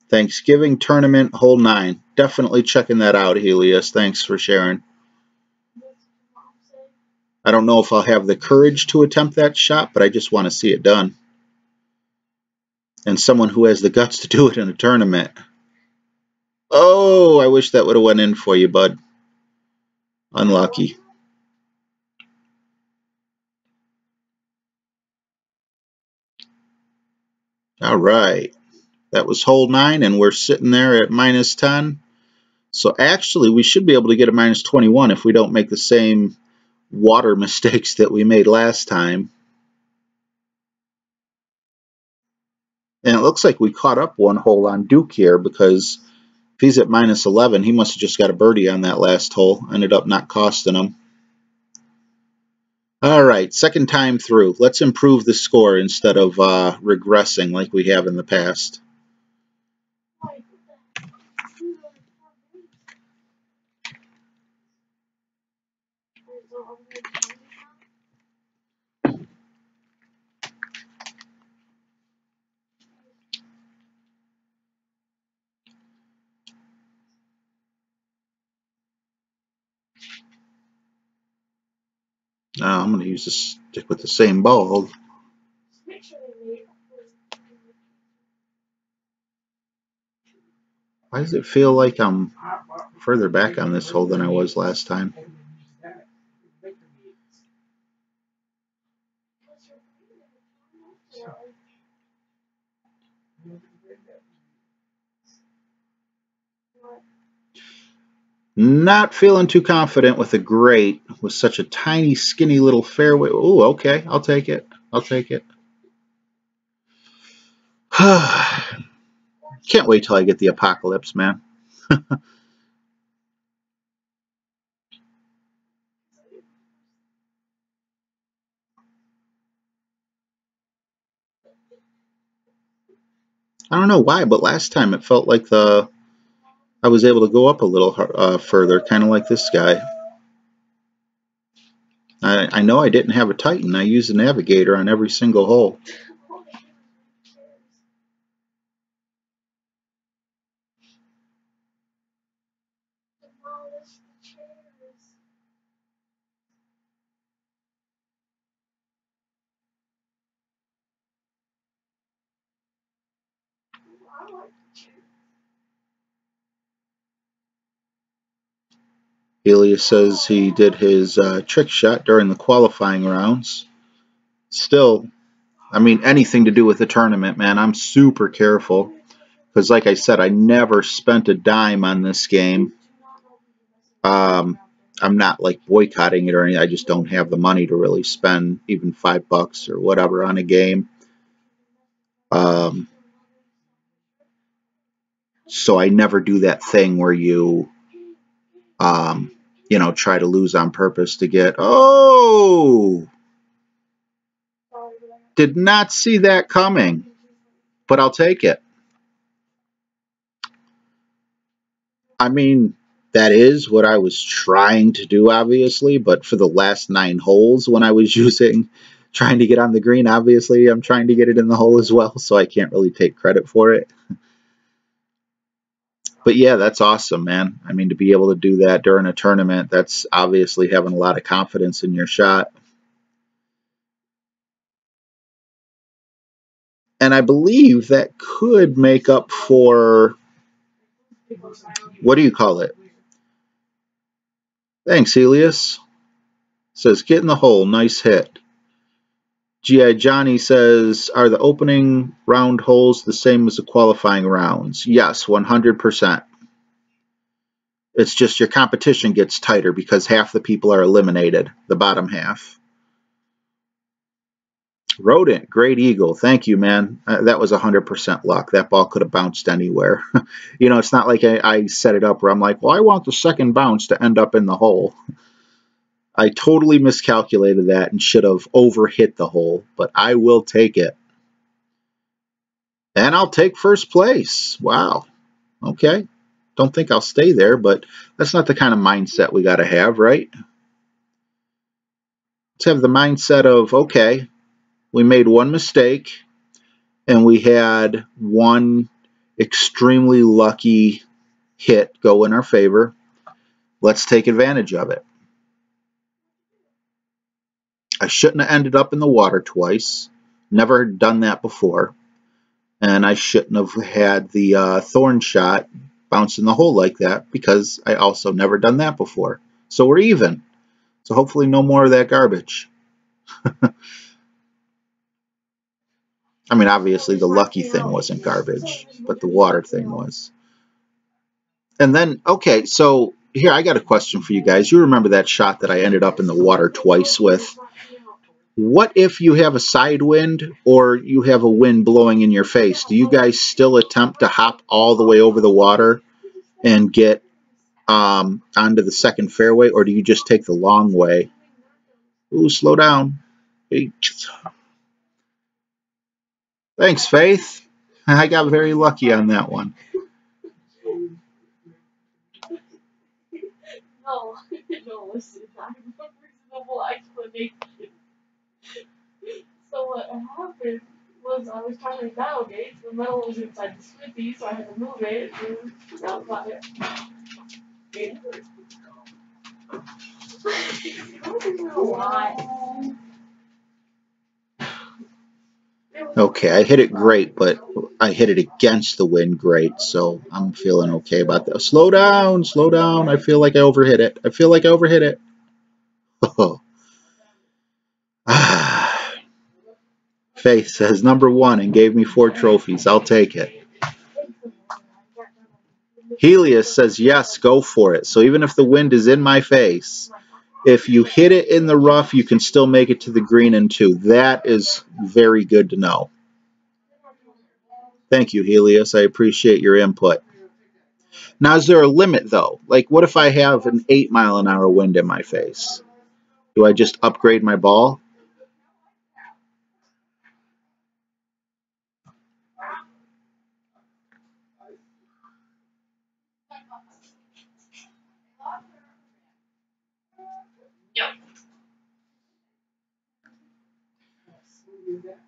Thanksgiving tournament, hole 9. Definitely checking that out, Helios. Thanks for sharing. I don't know if I'll have the courage to attempt that shot, but I just want to see it done. And someone who has the guts to do it in a tournament. Oh, I wish that would have went in for you, bud. Unlucky. All right. That was hole 9, and we're sitting there at minus 10. So actually, we should be able to get a minus 21 if we don't make the same water mistakes that we made last time. And it looks like we caught up one hole on Duke here, because if he's at minus 11, he must have just got a birdie on that last hole. Ended up not costing him. All right, second time through. Let's improve the score instead of regressing like we have in the past. Now I'm going to use this stick with the same ball. Why does it feel like I'm further back on this hole than I was last time? Not feeling too confident with a great with such a tiny, skinny little fairway. Oh, okay. I'll take it. I'll take it. Can't wait till I get the apocalypse, man. I don't know why, but last time it felt like I was able to go up a little further, kind of like this guy. I know I didn't have a Titan. I used a navigator on every single hole. Elias says he did his trick shot during the qualifying rounds. Still, I mean, anything to do with the tournament, man, I'm super careful. Because like I said, I never spent a dime on this game. I'm not like boycotting it or anything. I just don't have the money to really spend even $5 or whatever on a game. So I never do that thing where you try to lose on purpose to get, oh, did not see that coming, but I'll take it. I mean, that is what I was trying to do, obviously, but for the last 9 holes when I was trying to get on the green, obviously, I'm trying to get it in the hole as well, so I can't really take credit for it. But yeah, that's awesome, man. I mean, to be able to do that during a tournament, that's obviously having a lot of confidence in your shot. And I believe that could make up for, what do you call it? Thanks, Elias. Says, get in the hole. Nice hit. G.I. Johnny says, are the opening round holes the same as the qualifying rounds? Yes, 100%. It's just your competition gets tighter because half the people are eliminated, the bottom half. Rodent, great eagle. Thank you, man. That was 100% luck. That ball could have bounced anywhere. It's not like I set it up where I'm like, well, I want the second bounce to end up in the hole. I totally miscalculated that and should have overhit the hole, but I will take it. And I'll take first place. Wow. Okay. Don't think I'll stay there, but that's not the kind of mindset we got to have, right? Let's have the mindset of, okay, we made one mistake and we had one extremely lucky hit go in our favor. Let's take advantage of it. I shouldn't have ended up in the water twice. Never done that before. And I shouldn't have had the thorn shot bounce in the hole like that because I also never done that before. So we're even. So hopefully no more of that garbage. I mean, obviously the lucky thing wasn't garbage, but the water thing was. And then, okay, so here I got a question for you guys. You remember that shot that I ended up in the water twice with? What if you have a side wind or you have a wind blowing in your face? Do you guys still attempt to hop all the way over the water and get onto the second fairway, or do you just take the long way? Ooh, slow down. Thanks, Faith. I got very lucky on that one. No, listen, I have a reasonable explanation. So what happened was I was trying to navigate, the metal was inside the smithy, so I had to move it, and that was about it. I don't know why. Okay, I hit it great, but I hit it against the wind great, so I'm feeling okay about that. Slow down, slow down. I feel like I overhit it. I feel like I overhit it. Oh. Faith says #1 and gave me 4 trophies. I'll take it. Helios says, yes, go for it. So even if the wind is in my face, if you hit it in the rough, you can still make it to the green in 2. That is very good to know. Thank you, Helios. I appreciate your input. Now, is there a limit, though? Like, what if I have an 8-mile-an-hour wind in my face? Do I just upgrade my ball?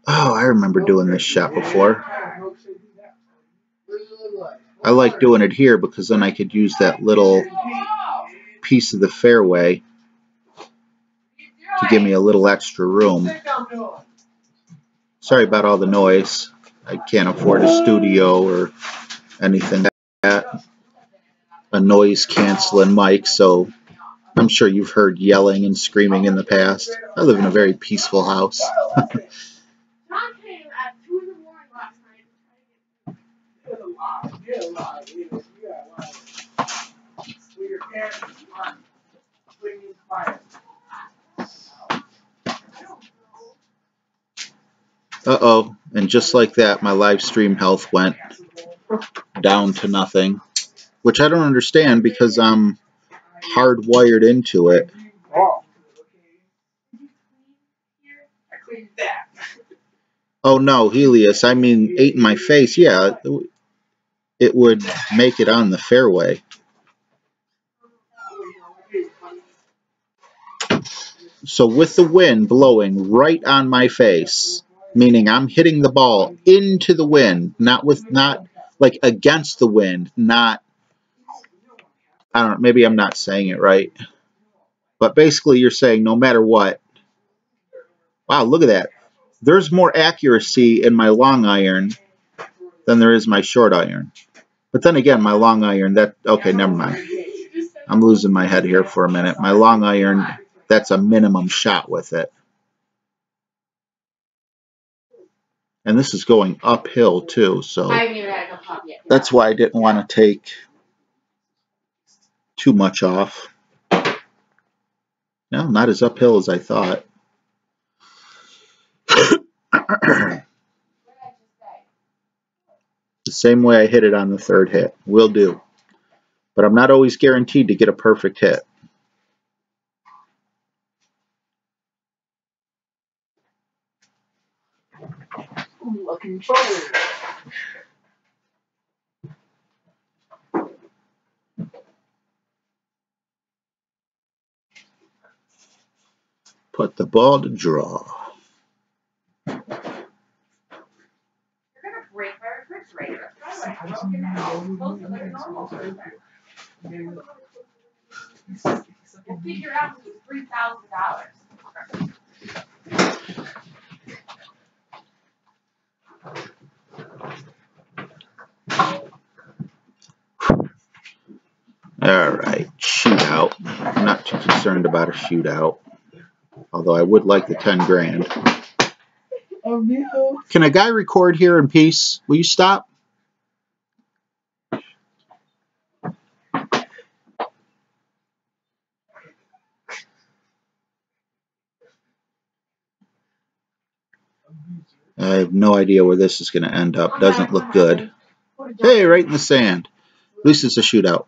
Oh, I remember doing this shot before. I like doing it here because then I could use that little piece of the fairway to give me a little extra room. Sorry about all the noise. I can't afford a studio or anything like that. A noise-canceling mic, so I'm sure you've heard yelling and screaming in the past. I live in a very peaceful house. Uh-oh, and just like that, my live stream health went down to nothing, which I don't understand because I'm hardwired into it. Oh no, Helios, I mean 8 in my face, yeah, it would make it on the fairway. So with the wind blowing right on my face, meaning I'm hitting the ball into the wind, not like against the wind, not, I don't know, maybe I'm not saying it right. But basically you're saying no matter what, wow, look at that. There's more accuracy in my long iron than there is my short iron. But then again, my long iron, okay, never mind. I'm losing my head here for a minute. My long iron, that's a minimum shot with it. And this is going uphill too, so that's why I didn't want to take too much off. No, not as uphill as I thought. The same way I hit it on the 3rd hit. Will do. But I'm not always guaranteed to get a perfect hit. Put the ball to draw. We'll figure out it was $3,000. Alright, shootout. I'm not too concerned about a shootout. Although I would like the 10 grand. Can a guy record here in peace? Will you stop? I have no idea where this is going to end up. Doesn't look good. Hey, right in the sand. At least it's a shootout.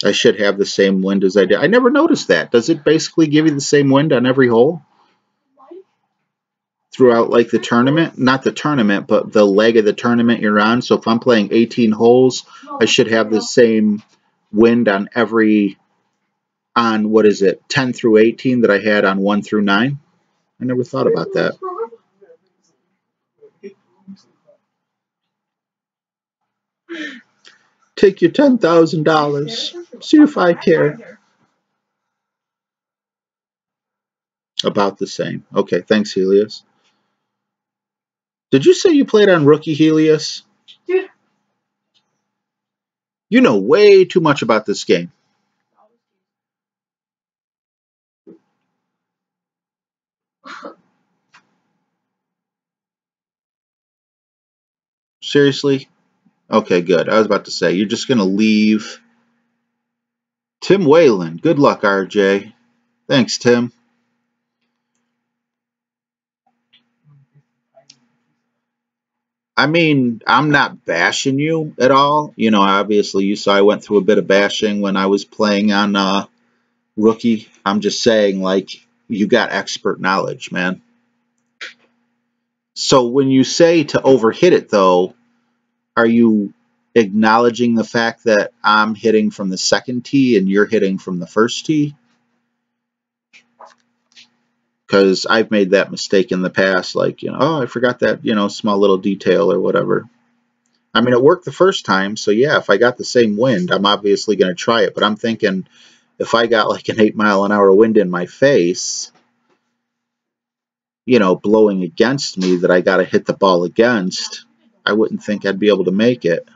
I should have the same wind as I did. I never noticed that. Does it basically give you the same wind on every hole? Throughout, like, the tournament? Not the tournament, but the leg of the tournament you're on. So if I'm playing 18 holes, I should have the same wind on every, on, what is it, 10 through 18 that I had on 1 through 9? I never thought about that. Take your $10,000. See if I care. About the same. Okay, thanks, Helios. Did you say you played on rookie, Helios? Dude. You know way too much about this game. Seriously? Okay, good. I was about to say, you're just going to leave. Tim Whalen. Good luck, RJ. Thanks, Tim. I mean, I'm not bashing you at all. You know, obviously, you saw I went through a bit of bashing when I was playing on rookie. I'm just saying, like, you got expert knowledge, man. So when you say to overhit it, though, are you acknowledging the fact that I'm hitting from the second tee and you're hitting from the first tee? Because I've made that mistake in the past, like, you know, oh, I forgot that, you know, small little detail or whatever. I mean, it worked the first time, so yeah, if I got the same wind, I'm obviously going to try it. But I'm thinking, if I got like an 8-mile-an-hour wind in my face, you know, blowing against me that I got to hit the ball against, I wouldn't think I'd be able to make it.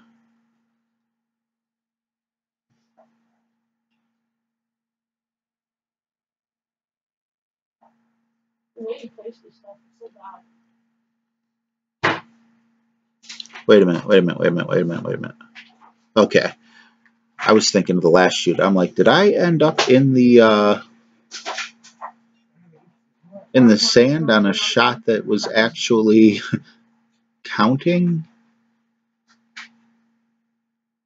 Wait a minute. Okay. I was thinking of the last shoot. I'm like, did I end up in the sand on a shot that was actually counting?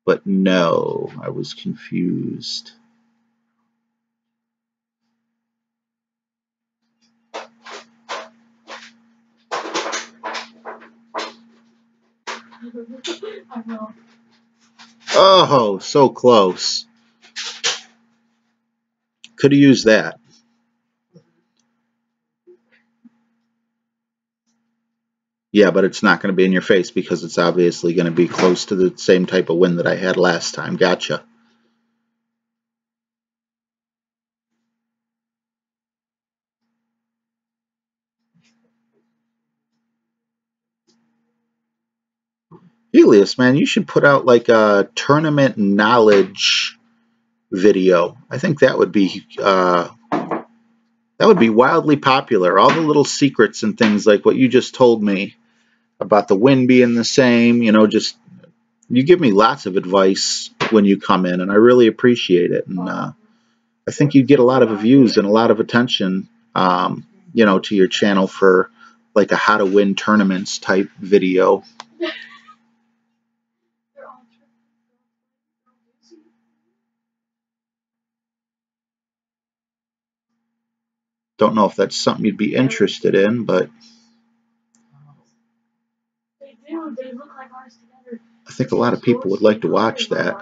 But no, I was confused. Oh, so close. Could have used that. Yeah, but it's not going to be in your face because it's obviously going to be close to the same type of wind that I had last time. Gotcha. Helios, man, you should put out like a tournament knowledge video. I think that would be wildly popular. All the little secrets and things like what you just told me about the wind being the same, you know, just you give me lots of advice when you come in, and I really appreciate it. And I think you get a lot of views and a lot of attention, you know, to your channel for like a how to win tournaments type video. Don't know if that's something you'd be interested in, but I think a lot of people would like to watch that.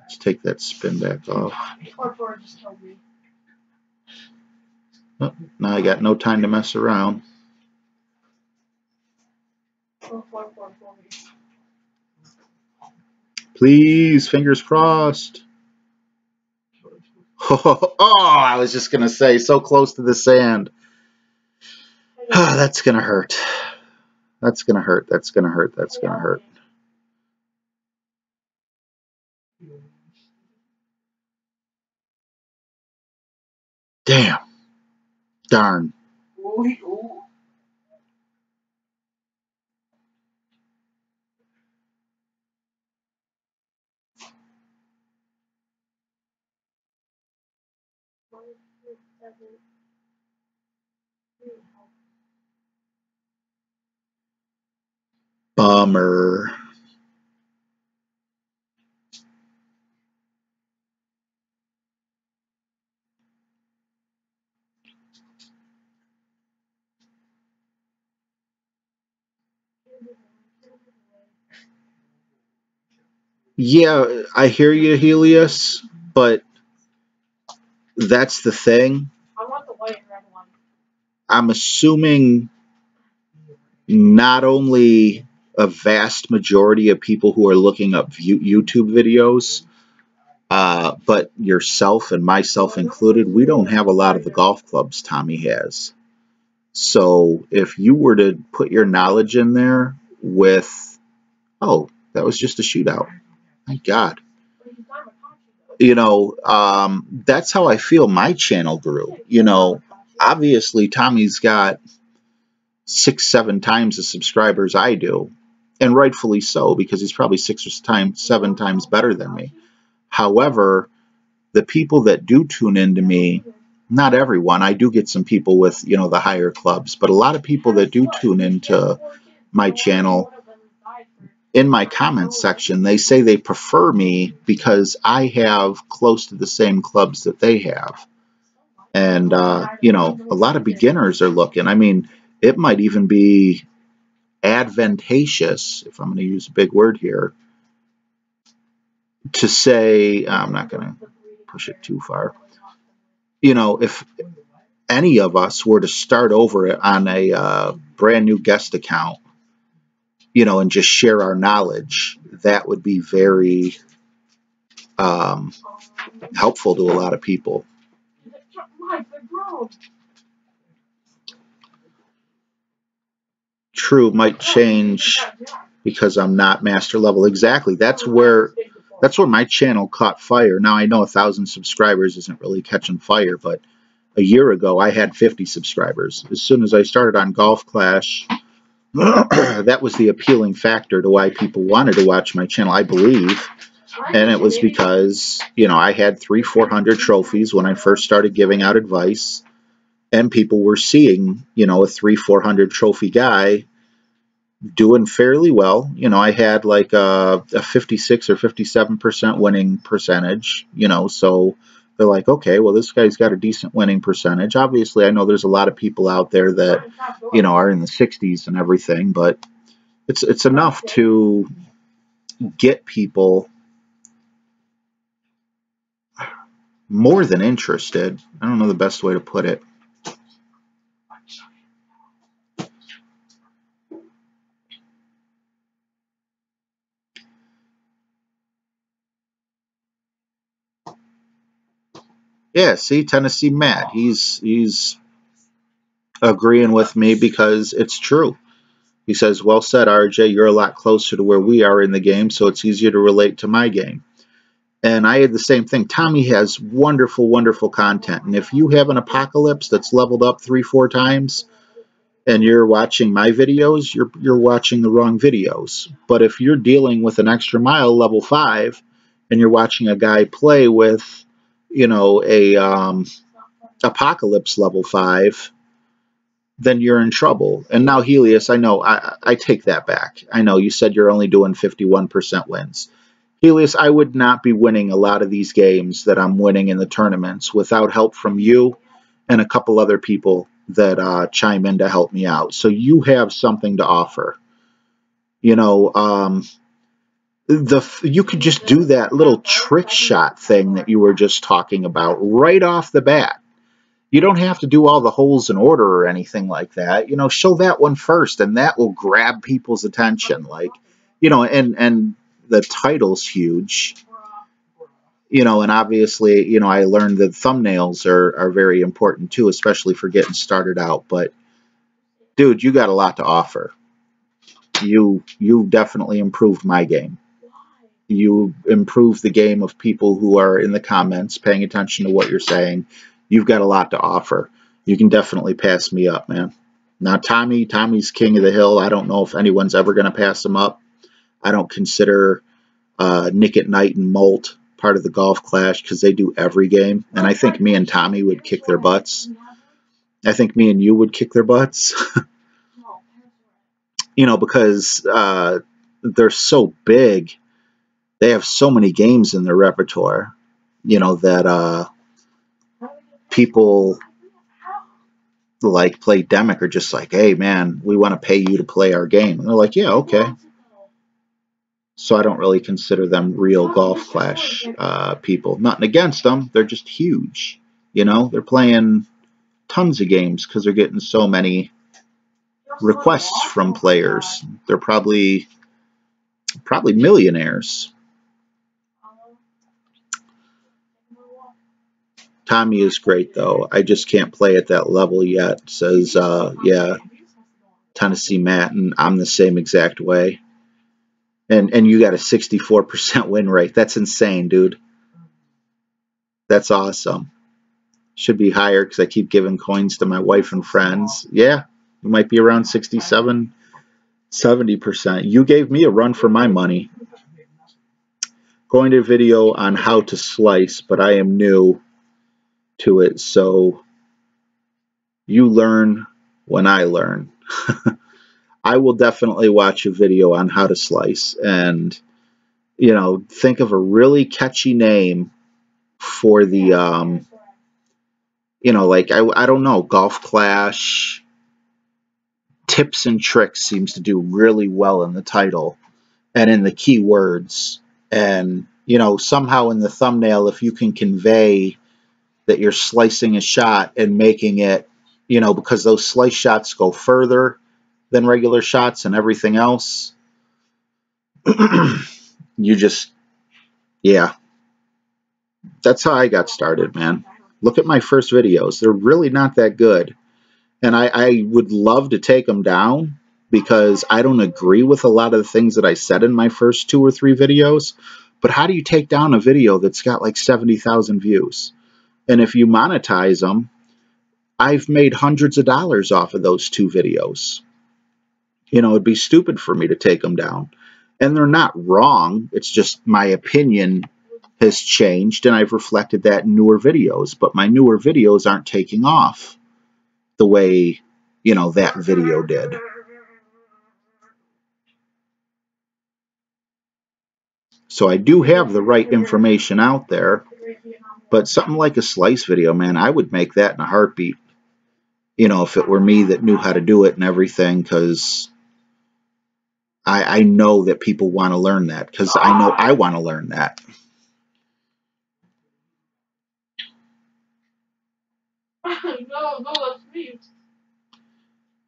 Let's take that spin back off. Oh, now I got no time to mess around. Please, fingers crossed. Oh, I was just going to say, so close to the sand. Oh, that's going to hurt. That's going to hurt. That's going to hurt. That's going to hurt. Damn. Darn. Bummer. Yeah, I hear you, Helios, but that's the thing. I'm assuming not only a vast majority of people who are looking up YouTube videos, but yourself and myself included, we don't have a lot of the golf clubs Tommy has. So if you were to put your knowledge in there with, oh, that was just a shootout. My God. You know, that's how I feel my channel grew. You know, obviously Tommy's got 6-7 times the subscribers I do, and rightfully so, because he's probably 6 or 7 times better than me. However, the people that do tune into me, not everyone, I do get some people with, you know, the higher clubs, but a lot of people that do tune into my channel, in my comments section, they say they prefer me because I have close to the same clubs that they have. And, you know, a lot of beginners are looking. I mean, it might even be advantageous, if I'm going to use a big word here, to say, I'm not going to push it too far. You know, if any of us were to start over on a brand new guest account, you know, and just share our knowledge, that would be very helpful to a lot of people. True, might change because I'm not master level. Exactly. That's where my channel caught fire. Now I know 1,000 subscribers isn't really catching fire, but a year ago I had 50 subscribers. As soon as I started on Golf Clash, that was the appealing factor to why people wanted to watch my channel, I believe. And it was because, you know, I had 300-400 trophies when I first started giving out advice, and people were seeing, you know, a 300-400 trophy guy doing fairly well. You know, I had like a 56 or 57% winning percentage, you know, so they're like, okay, well, this guy's got a decent winning percentage. Obviously, I know there's a lot of people out there that, you know, are in the 60s and everything, but it's enough to get people more than interested. I don't know the best way to put it. Yeah, see, Tennessee Matt, he's agreeing with me because it's true. He says, well said, RJ, you're a lot closer to where we are in the game, so it's easier to relate to my game. And I had the same thing. Tommy has wonderful, wonderful content. And if you have an apocalypse that's leveled up 3-4 times and you're watching my videos, you're watching the wrong videos. But if you're dealing with an extra mile level 5 and you're watching a guy play with, you know, a apocalypse level 5, then you're in trouble. And now, Helios, I know, I take that back. I know you said you're only doing 51% wins. Helios, I would not be winning a lot of these games that I'm winning in the tournaments without help from you and a couple other people that chime in to help me out. So you have something to offer. You know, you could just do that little trick shot thing that you were just talking about right off the bat. You don't have to do all the holes in order or anything like that. You know, show that one first, and that will grab people's attention. Like, you know, and the title's huge. You know, and obviously, you know, I learned that thumbnails are very important too, especially for getting started out. But dude, you got a lot to offer. You definitely improved my game. You improved the game of people who are in the comments paying attention to what you're saying. You've got a lot to offer. You can definitely pass me up, man. Now, Tommy's king of the hill. I don't know if anyone's ever going to pass him up. I don't consider Nick at Night and Molt part of the Golf Clash because they do every game. And I think me and Tommy would kick their butts. I think me and you would kick their butts. You know, because they're so big. They have so many games in their repertoire, you know, that people like Play Demic are just like, hey, man, we want to pay you to play our game. And they're like, yeah, okay. So I don't really consider them real Golf Clash people. Nothing against them. They're just huge. You know, they're playing tons of games because they're getting so many requests from players. They're probably millionaires. Tommy is great, though. I just can't play at that level yet, says, yeah, Tennessee Matt, and I'm the same exact way. And you got a 64% win rate. That's insane, dude. That's awesome. Should be higher because I keep giving coins to my wife and friends. Yeah, it might be around 67, 70%. You gave me a run for my money. Going to a video on how to slice, but I am new to it, so you learn when I learn. I will definitely watch a video on how to slice and, you know, think of a really catchy name for the, you know, like, I don't know, Golf Clash, Tips and Tricks seems to do really well in the title and in the keywords. And, you know, somehow in the thumbnail, if you can convey that you're slicing a shot and making it, you know, because those slice shots go further than regular shots and everything else, you just, yeah. That's how I got started, man. Look at my first videos. They're really not that good. And I would love to take them down because I don't agree with a lot of the things that I said in my first 2 or 3 videos. But how do you take down a video that's got like 70,000 views? And if you monetize them, I've made hundreds of dollars off of those 2 videos. You know, it'd be stupid for me to take them down. And they're not wrong. It's just my opinion has changed, and I've reflected that in newer videos. But my newer videos aren't taking off the way, you know, that video did. So I do have the right information out there. But something like a slice video, man, I would make that in a heartbeat. You know, if it were me that knew how to do it and everything, because I know that people want to learn that, because I know I want to learn that. No, that's me.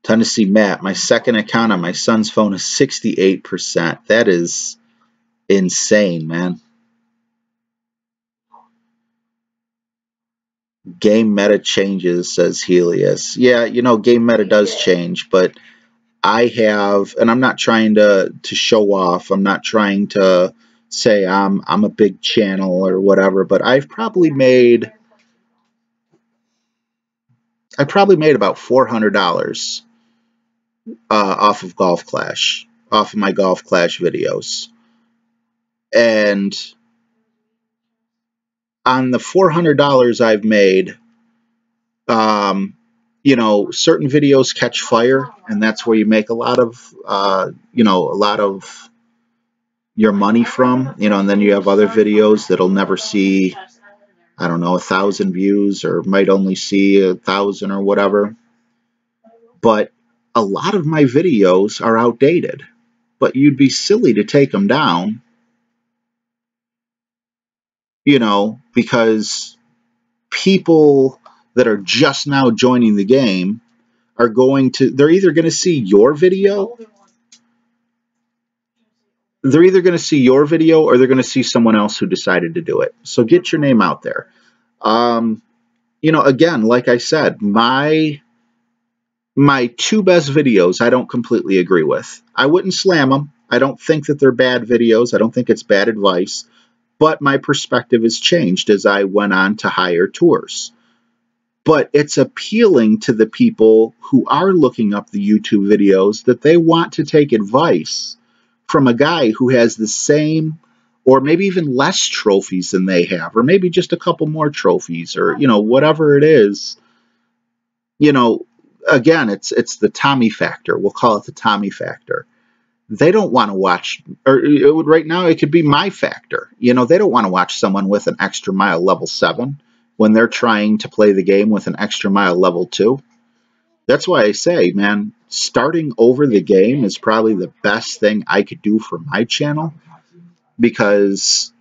Tennessee Matt, my second account on my son's phone is 68%. That is insane, man. Game meta changes, says Helios. Yeah, you know, game meta does change, but I have, and I'm not trying to show off. I'm not trying to say I'm a big channel or whatever, but I've probably made about $400 off of Golf Clash, off of my Golf Clash videos. And on the $400 I've made, you know, certain videos catch fire, and that's where you make a lot of, you know, a lot of your money from, you know, and then you have other videos that'll never see, I don't know, 1,000 views or might only see 1,000 or whatever. But a lot of my videos are outdated, but you'd be silly to take them down, you know, because people that are just now joining the game are going to, they're either going to see your video they're either going to see your video or they're going to see someone else who decided to do it. So get your name out there. Again, like I said, my two best videos I don't completely agree with. I wouldn't slam them. I don't think that they're bad videos. I don't think it's bad advice. But my perspective has changed as I went on to higher tours. But it's appealing to the people who are looking up the YouTube videos that they want to take advice from a guy who has the same or maybe even less trophies than they have, or maybe just a couple more trophies, or whatever it is. Again, it's the Tommy factor. We'll call it the Tommy factor. They don't want to watch, or right now it could be my factor. They don't want to watch someone with an extra mile level 7 when they're trying to play the game with an extra mile level 2. That's why I say, man, starting over the game is probably the best thing I could do for my channel, because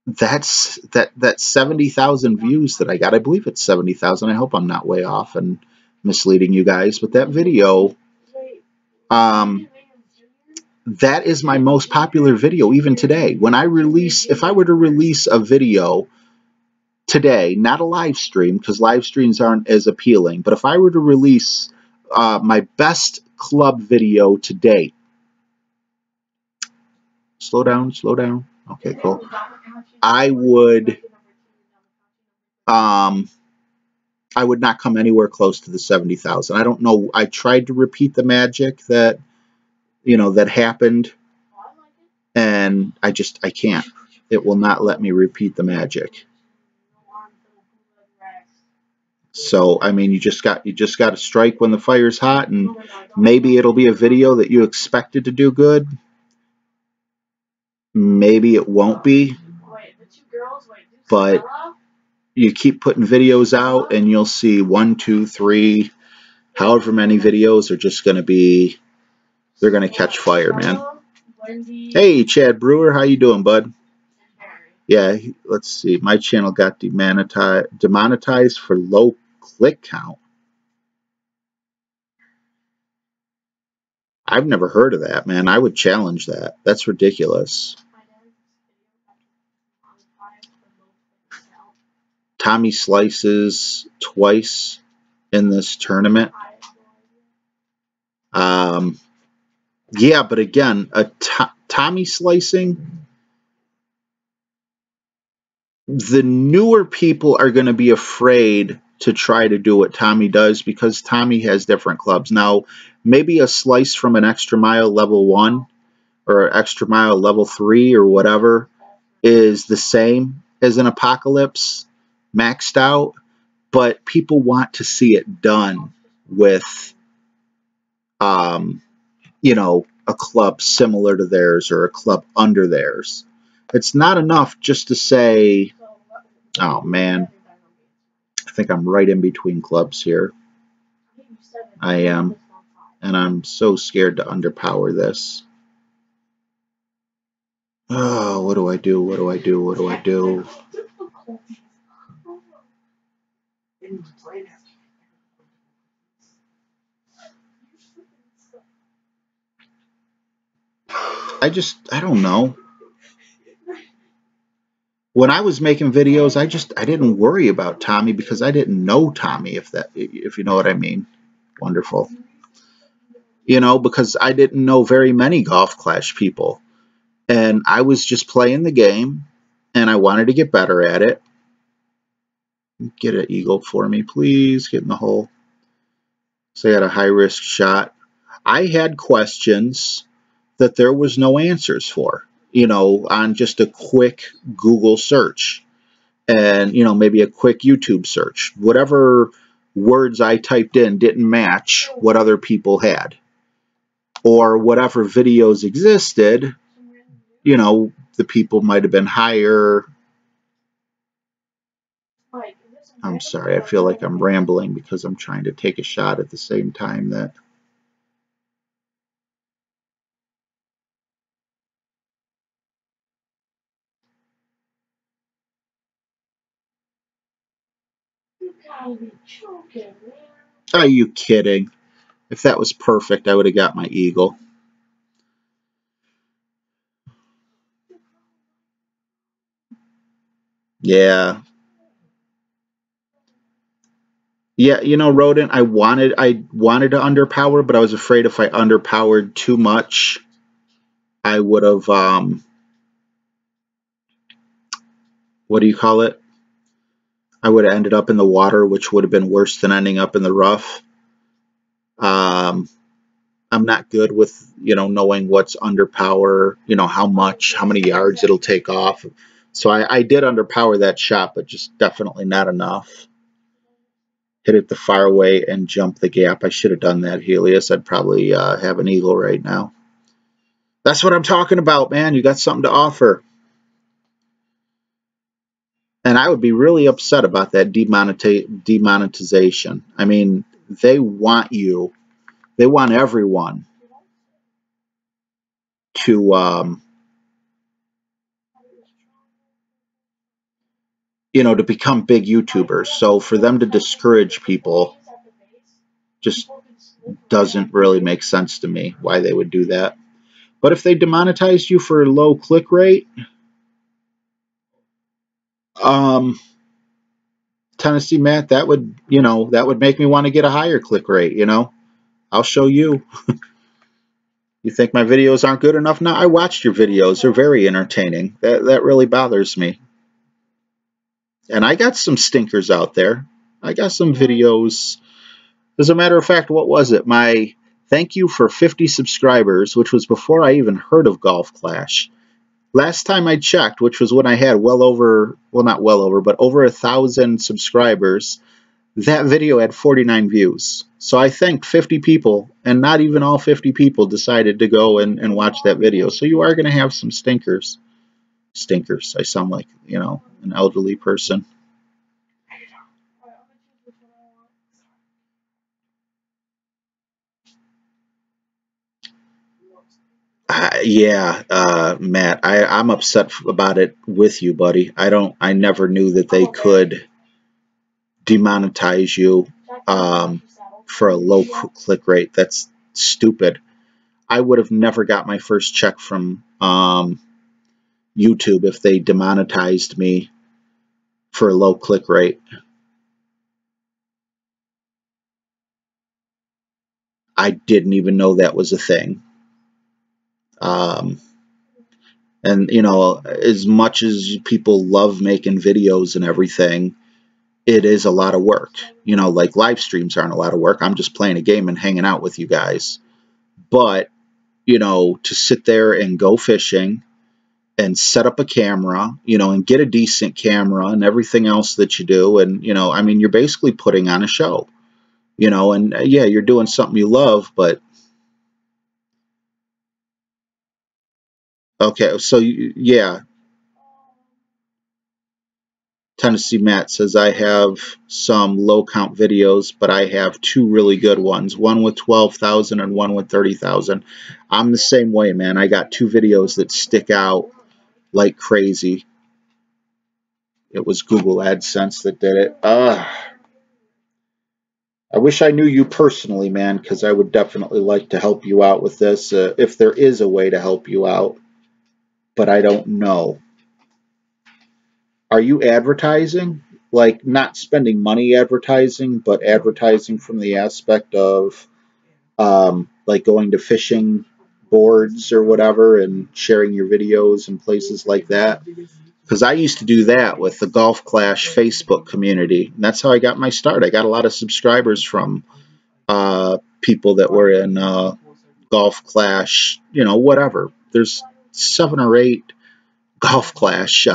that's that 70,000 views that I got. I believe it's 70,000. I hope I'm not way off and misleading you guys, but that video, that is my most popular video even today. If I were to release a video today, not a live stream, because live streams aren't as appealing, but if I were to release my best club video to date, slow down, okay, cool, I would not come anywhere close to the 70,000. I don't know. I tried to repeat the magic that happened, and I can't. It will not let me repeat the magic. So, I mean, you just got to strike when the fire's hot, and maybe it'll be a video that you expected to do good. Maybe it won't be, but you keep putting videos out, and you'll see 1, 2, 3, however many videos are just going to be, they're going to catch fire, man. Hey, Chad Brewer, how you doing, bud? Yeah, let's see. My channel got demonetized for low click count. I've never heard of that, man. I would challenge that. That's ridiculous. Tommy slices twice in this tournament. Yeah, but again, Tommy slicing, the newer people are going to be afraid to try to do what Tommy does, because Tommy has different clubs. Now, maybe a slice from an extra mile level 1 or extra mile level 3 or whatever is the same as an apocalypse maxed out, but people want to see it done with a club similar to theirs or a club under theirs. It's not enough just to say, oh man, I think I'm right in between clubs here. I am, and I'm so scared to underpower this. Oh, what do I do? What do I do? What do I do? I don't know. When I was making videos, I didn't worry about Tommy because I didn't know Tommy, if you know what I mean. Wonderful. Because I didn't know very many Golf Clash people. And I was just playing the game, and I wanted to get better at it. Get an eagle for me, please. Get in the hole. So I got a high-risk shot. I had questions that there was no answers for, on just a quick Google search. And, maybe a quick YouTube search. Whatever words I typed in didn't match what other people had. Or whatever videos existed, the people might have been higher. I'm sorry, I feel like I'm rambling because I'm trying to take a shot at the same time that... Are you kidding? If that was perfect, I would have got my eagle. Yeah. Yeah, you know, Rodent, I wanted to underpower, but I was afraid if I underpowered too much, I would have what do you call it? I would have ended up in the water, which would have been worse than ending up in the rough. Um, I'm not good with, you know, knowing what's underpower, you know, how many yards it'll take off. So I did underpower that shot, but just definitely not enough. Hit it the far away and jump the gap. I should have done that, Helios. I'd probably have an eagle right now. That's what I'm talking about, man. You got something to offer. And I would be really upset about that demonetization. I mean, they want everyone to, you know, to become big YouTubers. So for them to discourage people just doesn't really make sense to me why they would do that. But if they demonetized you for low click rate, Tennessee Matt, that would, you know, that would make me want to get a higher click rate, you know. I'll show you. You think my videos aren't good enough? Now, I watched your videos. They're very entertaining. That really bothers me. And I got some stinkers out there. I got some videos. As a matter of fact, what was it? My thank you for 50 subscribers, which was before I even heard of Golf Clash. Last time I checked, which was when I had well over, well, not well over, but over 1,000 subscribers, that video had 49 views. So I thanked 50 people, and not even all 50 people decided to go and watch that video. So you are going to have some stinkers. Stinkers. I sound like, you know, an elderly person. Yeah, Matt, I'm upset about it with you, buddy. I never knew that they could demonetize you for a low click rate. That's stupid. I would have never got my first check from YouTube if they demonetized me for a low click rate. I didn't even know that was a thing. And, you know, as much as people love making videos and everything, it is a lot of work. You know, like live streams aren't a lot of work. I'm just playing a game and hanging out with you guys. But, you know, to sit there and go fishing and set up a camera, you know, and get a decent camera and everything else that you do. And, you know, I mean, you're basically putting on a show, you know, and yeah, you're doing something you love, but okay. So, yeah, Tennessee Matt says, I have some low count videos, but I have two really good ones, one with 12,000 and one with 30,000. I'm the same way, man. I got two videos that stick out like crazy. It was Google AdSense that did it. I wish I knew you personally, man, because I would definitely like to help you out with this, if there is a way to help you out, but I don't know. Are you advertising? Like, not spending money advertising, but advertising from the aspect of, like, going to fishing boards or whatever and sharing your videos and places like that? Because I used to do that with the Golf Clash Facebook community. And that's how I got my start. I got a lot of subscribers from people that were in Golf Clash, you know, whatever. There's 7 or 8 Golf Clash.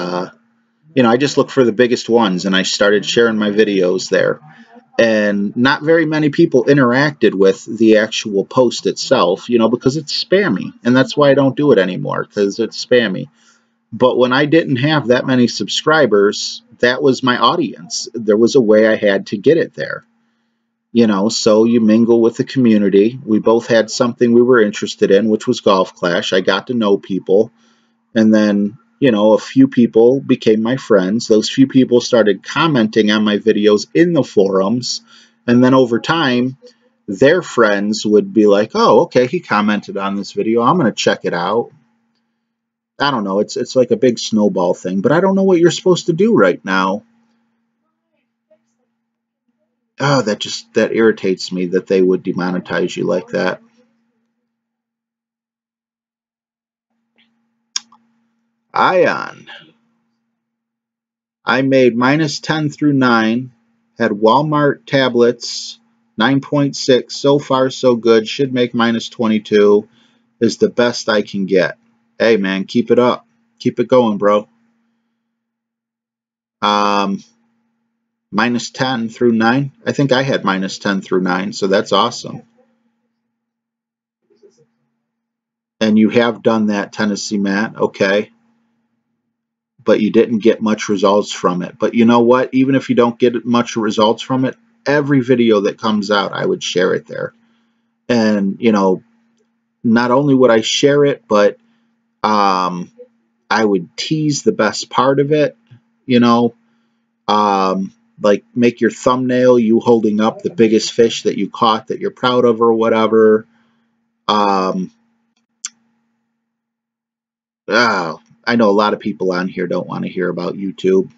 You know, I just looked for the biggest ones and I started sharing my videos there. And not very many people interacted with the actual post itself, you know, because it's spammy. And that's why I don't do it anymore, because it's spammy. But when I didn't have that many subscribers, that was my audience. There was a way I had to get it there. You know, so you mingle with the community. We both had something we were interested in, which was Golf Clash. I got to know people. And then, you know, a few people became my friends. Those few people started commenting on my videos in the forums. And then over time, their friends would be like, oh, okay, he commented on this video. I'm going to check it out. I don't know. It's like a big snowball thing, but I don't know what you're supposed to do right now. Oh, that irritates me that they would demonetize you like that. Ion. I made -10 through 9. Had Walmart tablets 9.6. So far, so good. Should make -22. Is the best I can get. Hey, man, keep it up. Keep it going, bro. -10 through 9. I think I had -10 through 9, so that's awesome. And you have done that, Tennessee Matt. Okay. But you didn't get much results from it. But you know what? Even if you don't get much results from it, every video that comes out, I would share it there. And, you know, not only would I share it, but I would tease the best part of it, you know, like make your thumbnail you holding up the biggest fish that you caught that you're proud of or whatever. I know a lot of people on here don't want to hear about YouTube.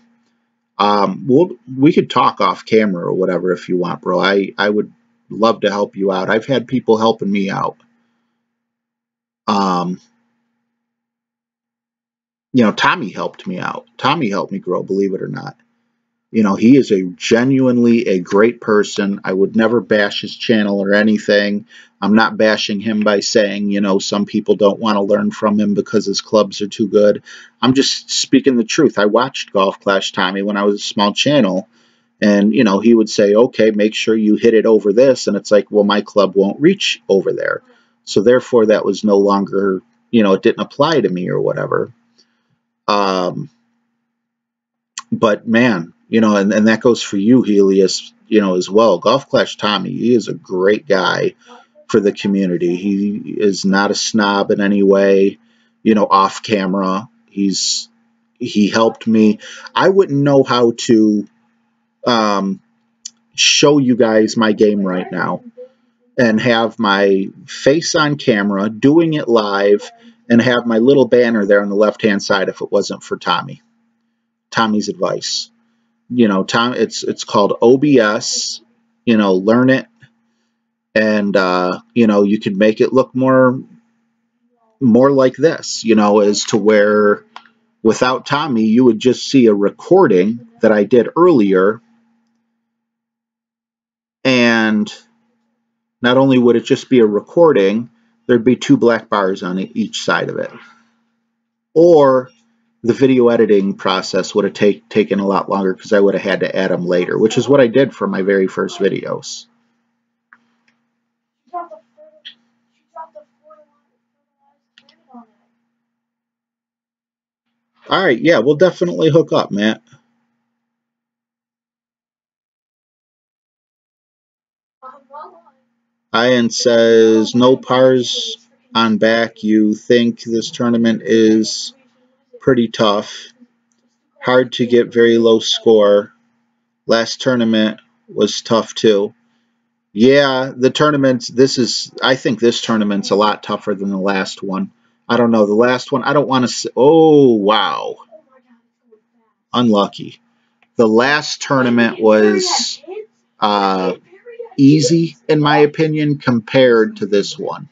We could talk off camera or whatever if you want, bro. I would love to help you out. I've had people helping me out. You know, Tommy helped me out. Tommy helped me grow, believe it or not. You know, he is genuinely a great person. I would never bash his channel or anything. I'm not bashing him by saying, you know, some people don't want to learn from him because his clubs are too good. I'm just speaking the truth. I watched Golf Clash Tommy when I was a small channel. And, you know, he would say, okay, make sure you hit it over this. And it's like, well, my club won't reach over there. So therefore, that was no longer, you know, it didn't apply to me or whatever. But man, you know, and that goes for you, Helios, you know, as well. Golf Clash Tommy, he is a great guy for the community. He is not a snob in any way, you know, off camera. He helped me. I wouldn't know how to show you guys my game right now and have my face on camera doing it live and have my little banner there on the left hand side if it wasn't for Tommy's advice. You know, it's called OBS, you know, learn it, and you know, you can make it look more like this, you know, as to where without Tommy you would just see a recording that I did earlier, and not only would it just be a recording, there'd be 2 black bars on each side of it. Or the video editing process would have taken a lot longer because I would have had to add them later, which is what I did for my very first videos. All right, yeah, we'll definitely hook up, Matt. Ian says, no pars on back. You think this tournament is pretty tough. Hard to get very low score. Last tournament was tough too. Yeah, the tournaments, I think this tournament's a lot tougher than the last one. I don't know, the last one, I don't want to say, oh, wow. Unlucky. The last tournament was easy, in my opinion, compared to this one.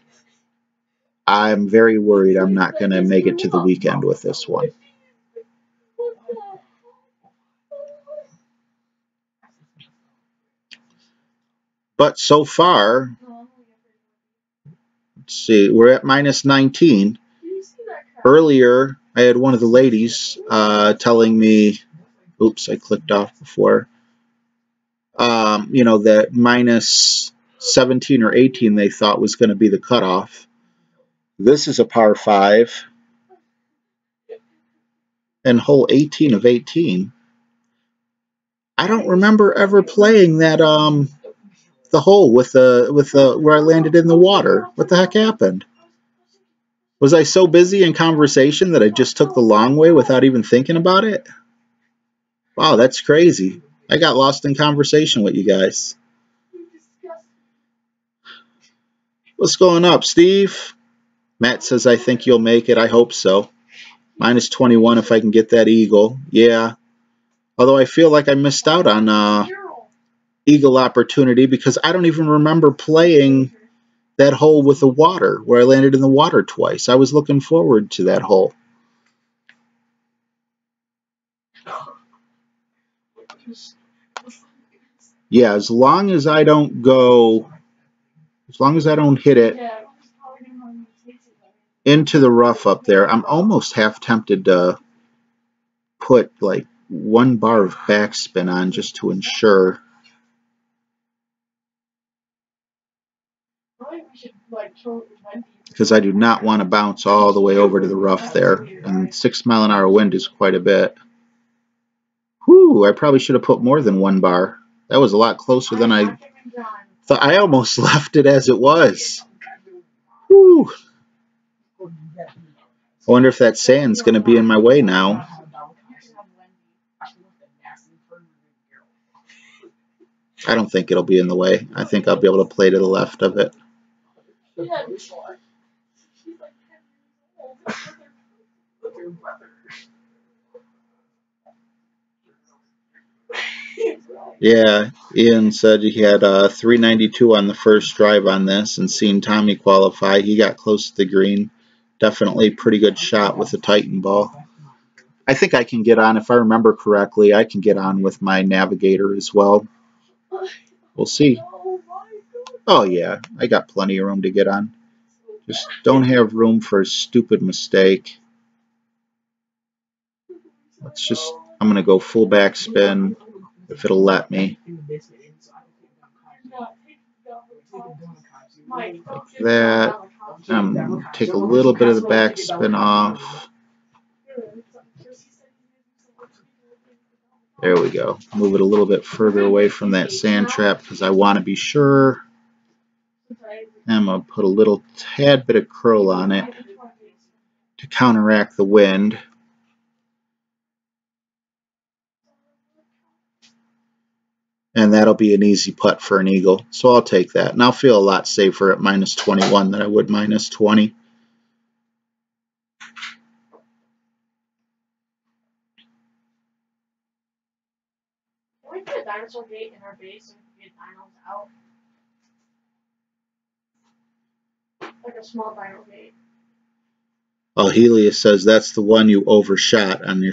I'm very worried I'm not going to make it to the weekend with this one. But so far, let's see, we're at -19. Earlier, I had one of the ladies telling me, oops, I clicked off before, you know, that -17 or 18 they thought was going to be the cutoff. This is a par 5. And hole 18 of 18. I don't remember ever playing that, the hole with the where I landed in the water. What the heck happened? Was I so busy in conversation that I just took the long way without even thinking about it? Wow, that's crazy. I got lost in conversation with you guys. What's going up, Steve? Matt says, I think you'll make it. I hope so. Minus 21 if I can get that eagle. Yeah. Although I feel like I missed out on eagle opportunity because I don't even remember playing that hole with the water where I landed in the water twice. I was looking forward to that hole. Yeah, as long as I don't hit it into the rough up there, I'm almost half tempted to put like 1 bar of backspin on just to ensure. Because I do not want to bounce all the way over to the rough there. And 6 mile an hour wind is quite a bit. Whew, I probably should have put more than 1 bar. That was a lot closer than I thought. I almost left it as it was. Whew. I wonder if that sand's going to be in my way now. I don't think it'll be in the way. I think I'll be able to play to the left of it. Yeah, Ian said he had 392 on the first drive on this, and seeing Tommy qualify, he got close to the green. Definitely pretty good shot with the Titan ball. I think I can get on, if I remember correctly, I can get on with my navigator as well. We'll see. Oh yeah, I got plenty of room to get on. Just don't have room for a stupid mistake. I'm going to go full backspin if it'll let me. Like that. I'm going to take a little bit of the backspin off. There we go. Move it a little bit further away from that sand trap because I want to be sure. I'm going to put a little tad bit of curl on it to counteract the wind. And that'll be an easy putt for an eagle. So I'll take that. And I'll feel a lot safer at minus 21 than I would minus 20. Can we put a dinosaur gate in our base so we can get dinos out? Like a small dino gate. Oh, Helios says that's the one you overshot on your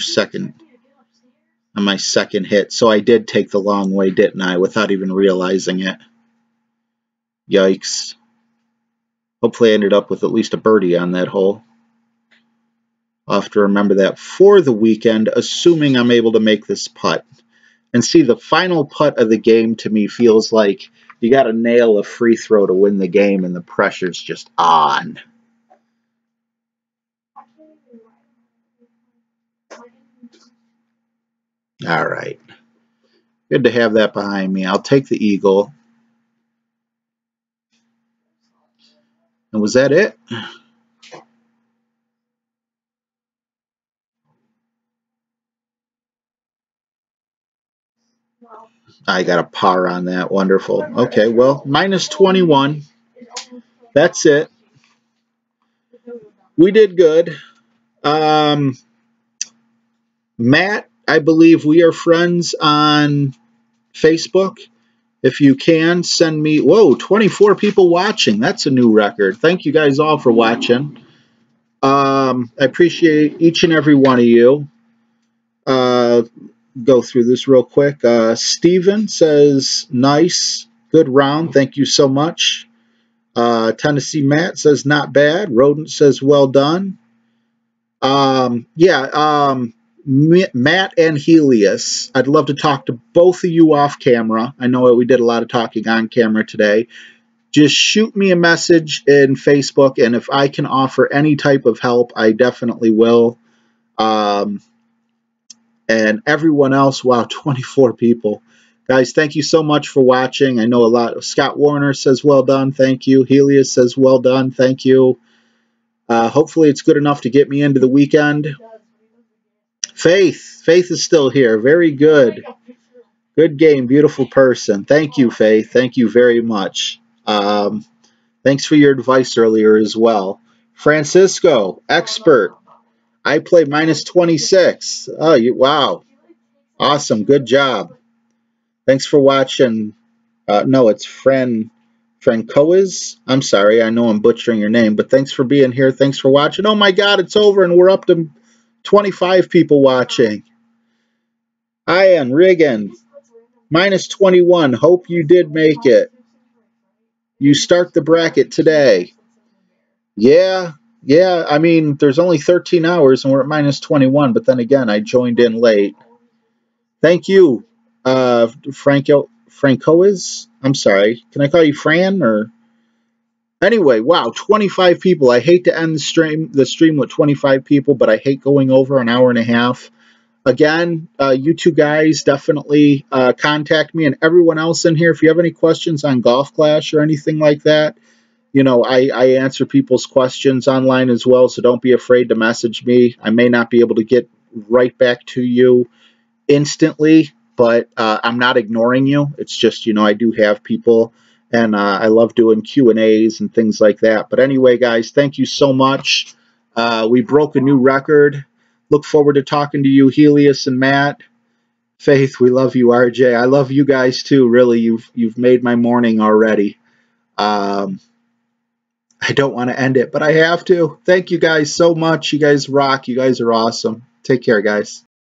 on my second hit. So I did take the long way, didn't I, without even realizing it. Yikes. Hopefully I ended up with at least a birdie on that hole. I'll have to remember that for the weekend, assuming I'm able to make this putt. And see, the final putt of the game to me feels like you got to nail a free throw to win the game, and the pressure's just on. All right. Good to have that behind me. I'll take the eagle. And was that it? I got a par on that. Wonderful. Okay, well, minus 21. That's it. We did good. Matt, I believe we are friends on Facebook. If you can, send me... Whoa, 24 people watching. That's a new record. Thank you guys all for watching. I appreciate each and every one of you. Go through this real quick. Steven says, nice. Good round. Thank you so much. Tennessee Matt says, not bad. Rodent says, well done. Matt and Helios, I'd love to talk to both of you off camera. I know we did a lot of talking on camera today. Just shoot me a message in Facebook, and if I can offer any type of help, I definitely will. And everyone else, wow, 24 people. Guys, thank you so much for watching. I know a lot. Scott Warner says, well done, thank you. Helios says, well done, thank you. Hopefully it's good enough to get me into the weekend. Faith is still here. Very good. Good game, beautiful person. Thank you, Faith. Thank you very much. Thanks for your advice earlier as well. Francisco, expert. I play minus 26. Oh, wow. Awesome. Good job. Thanks for watching. No, it's Francois. I'm sorry. I know I'm butchering your name, but thanks for being here. Thanks for watching. Oh, my God. It's over, and we're up to 25 people watching. Ian Riggin, minus 21. Hope you did make it. You start the bracket today. Yeah. I mean, there's only 13 hours, and we're at minus 21, but then again, I joined in late. Thank you, Francois. I'm sorry. Can I call you Fran or? Anyway, wow, 25 people. I hate to end the stream with 25 people, but I hate going over an hour and a half. Again, you two guys definitely contact me, and everyone else in here, if you have any questions on Golf Clash or anything like that, you know, I answer people's questions online as well, so don't be afraid to message me. I may not be able to get right back to you instantly, but I'm not ignoring you. It's just, you know, I do have people, and I love doing Q&As and things like that. But anyway, guys, thank you so much. We broke a new record. Look forward to talking to you, Helios and Matt. Faith, we love you, RJ. I love you guys too. Really, you've made my morning already. I don't want to end it, but I have to. Thank you guys so much. You guys rock. You guys are awesome. Take care, guys.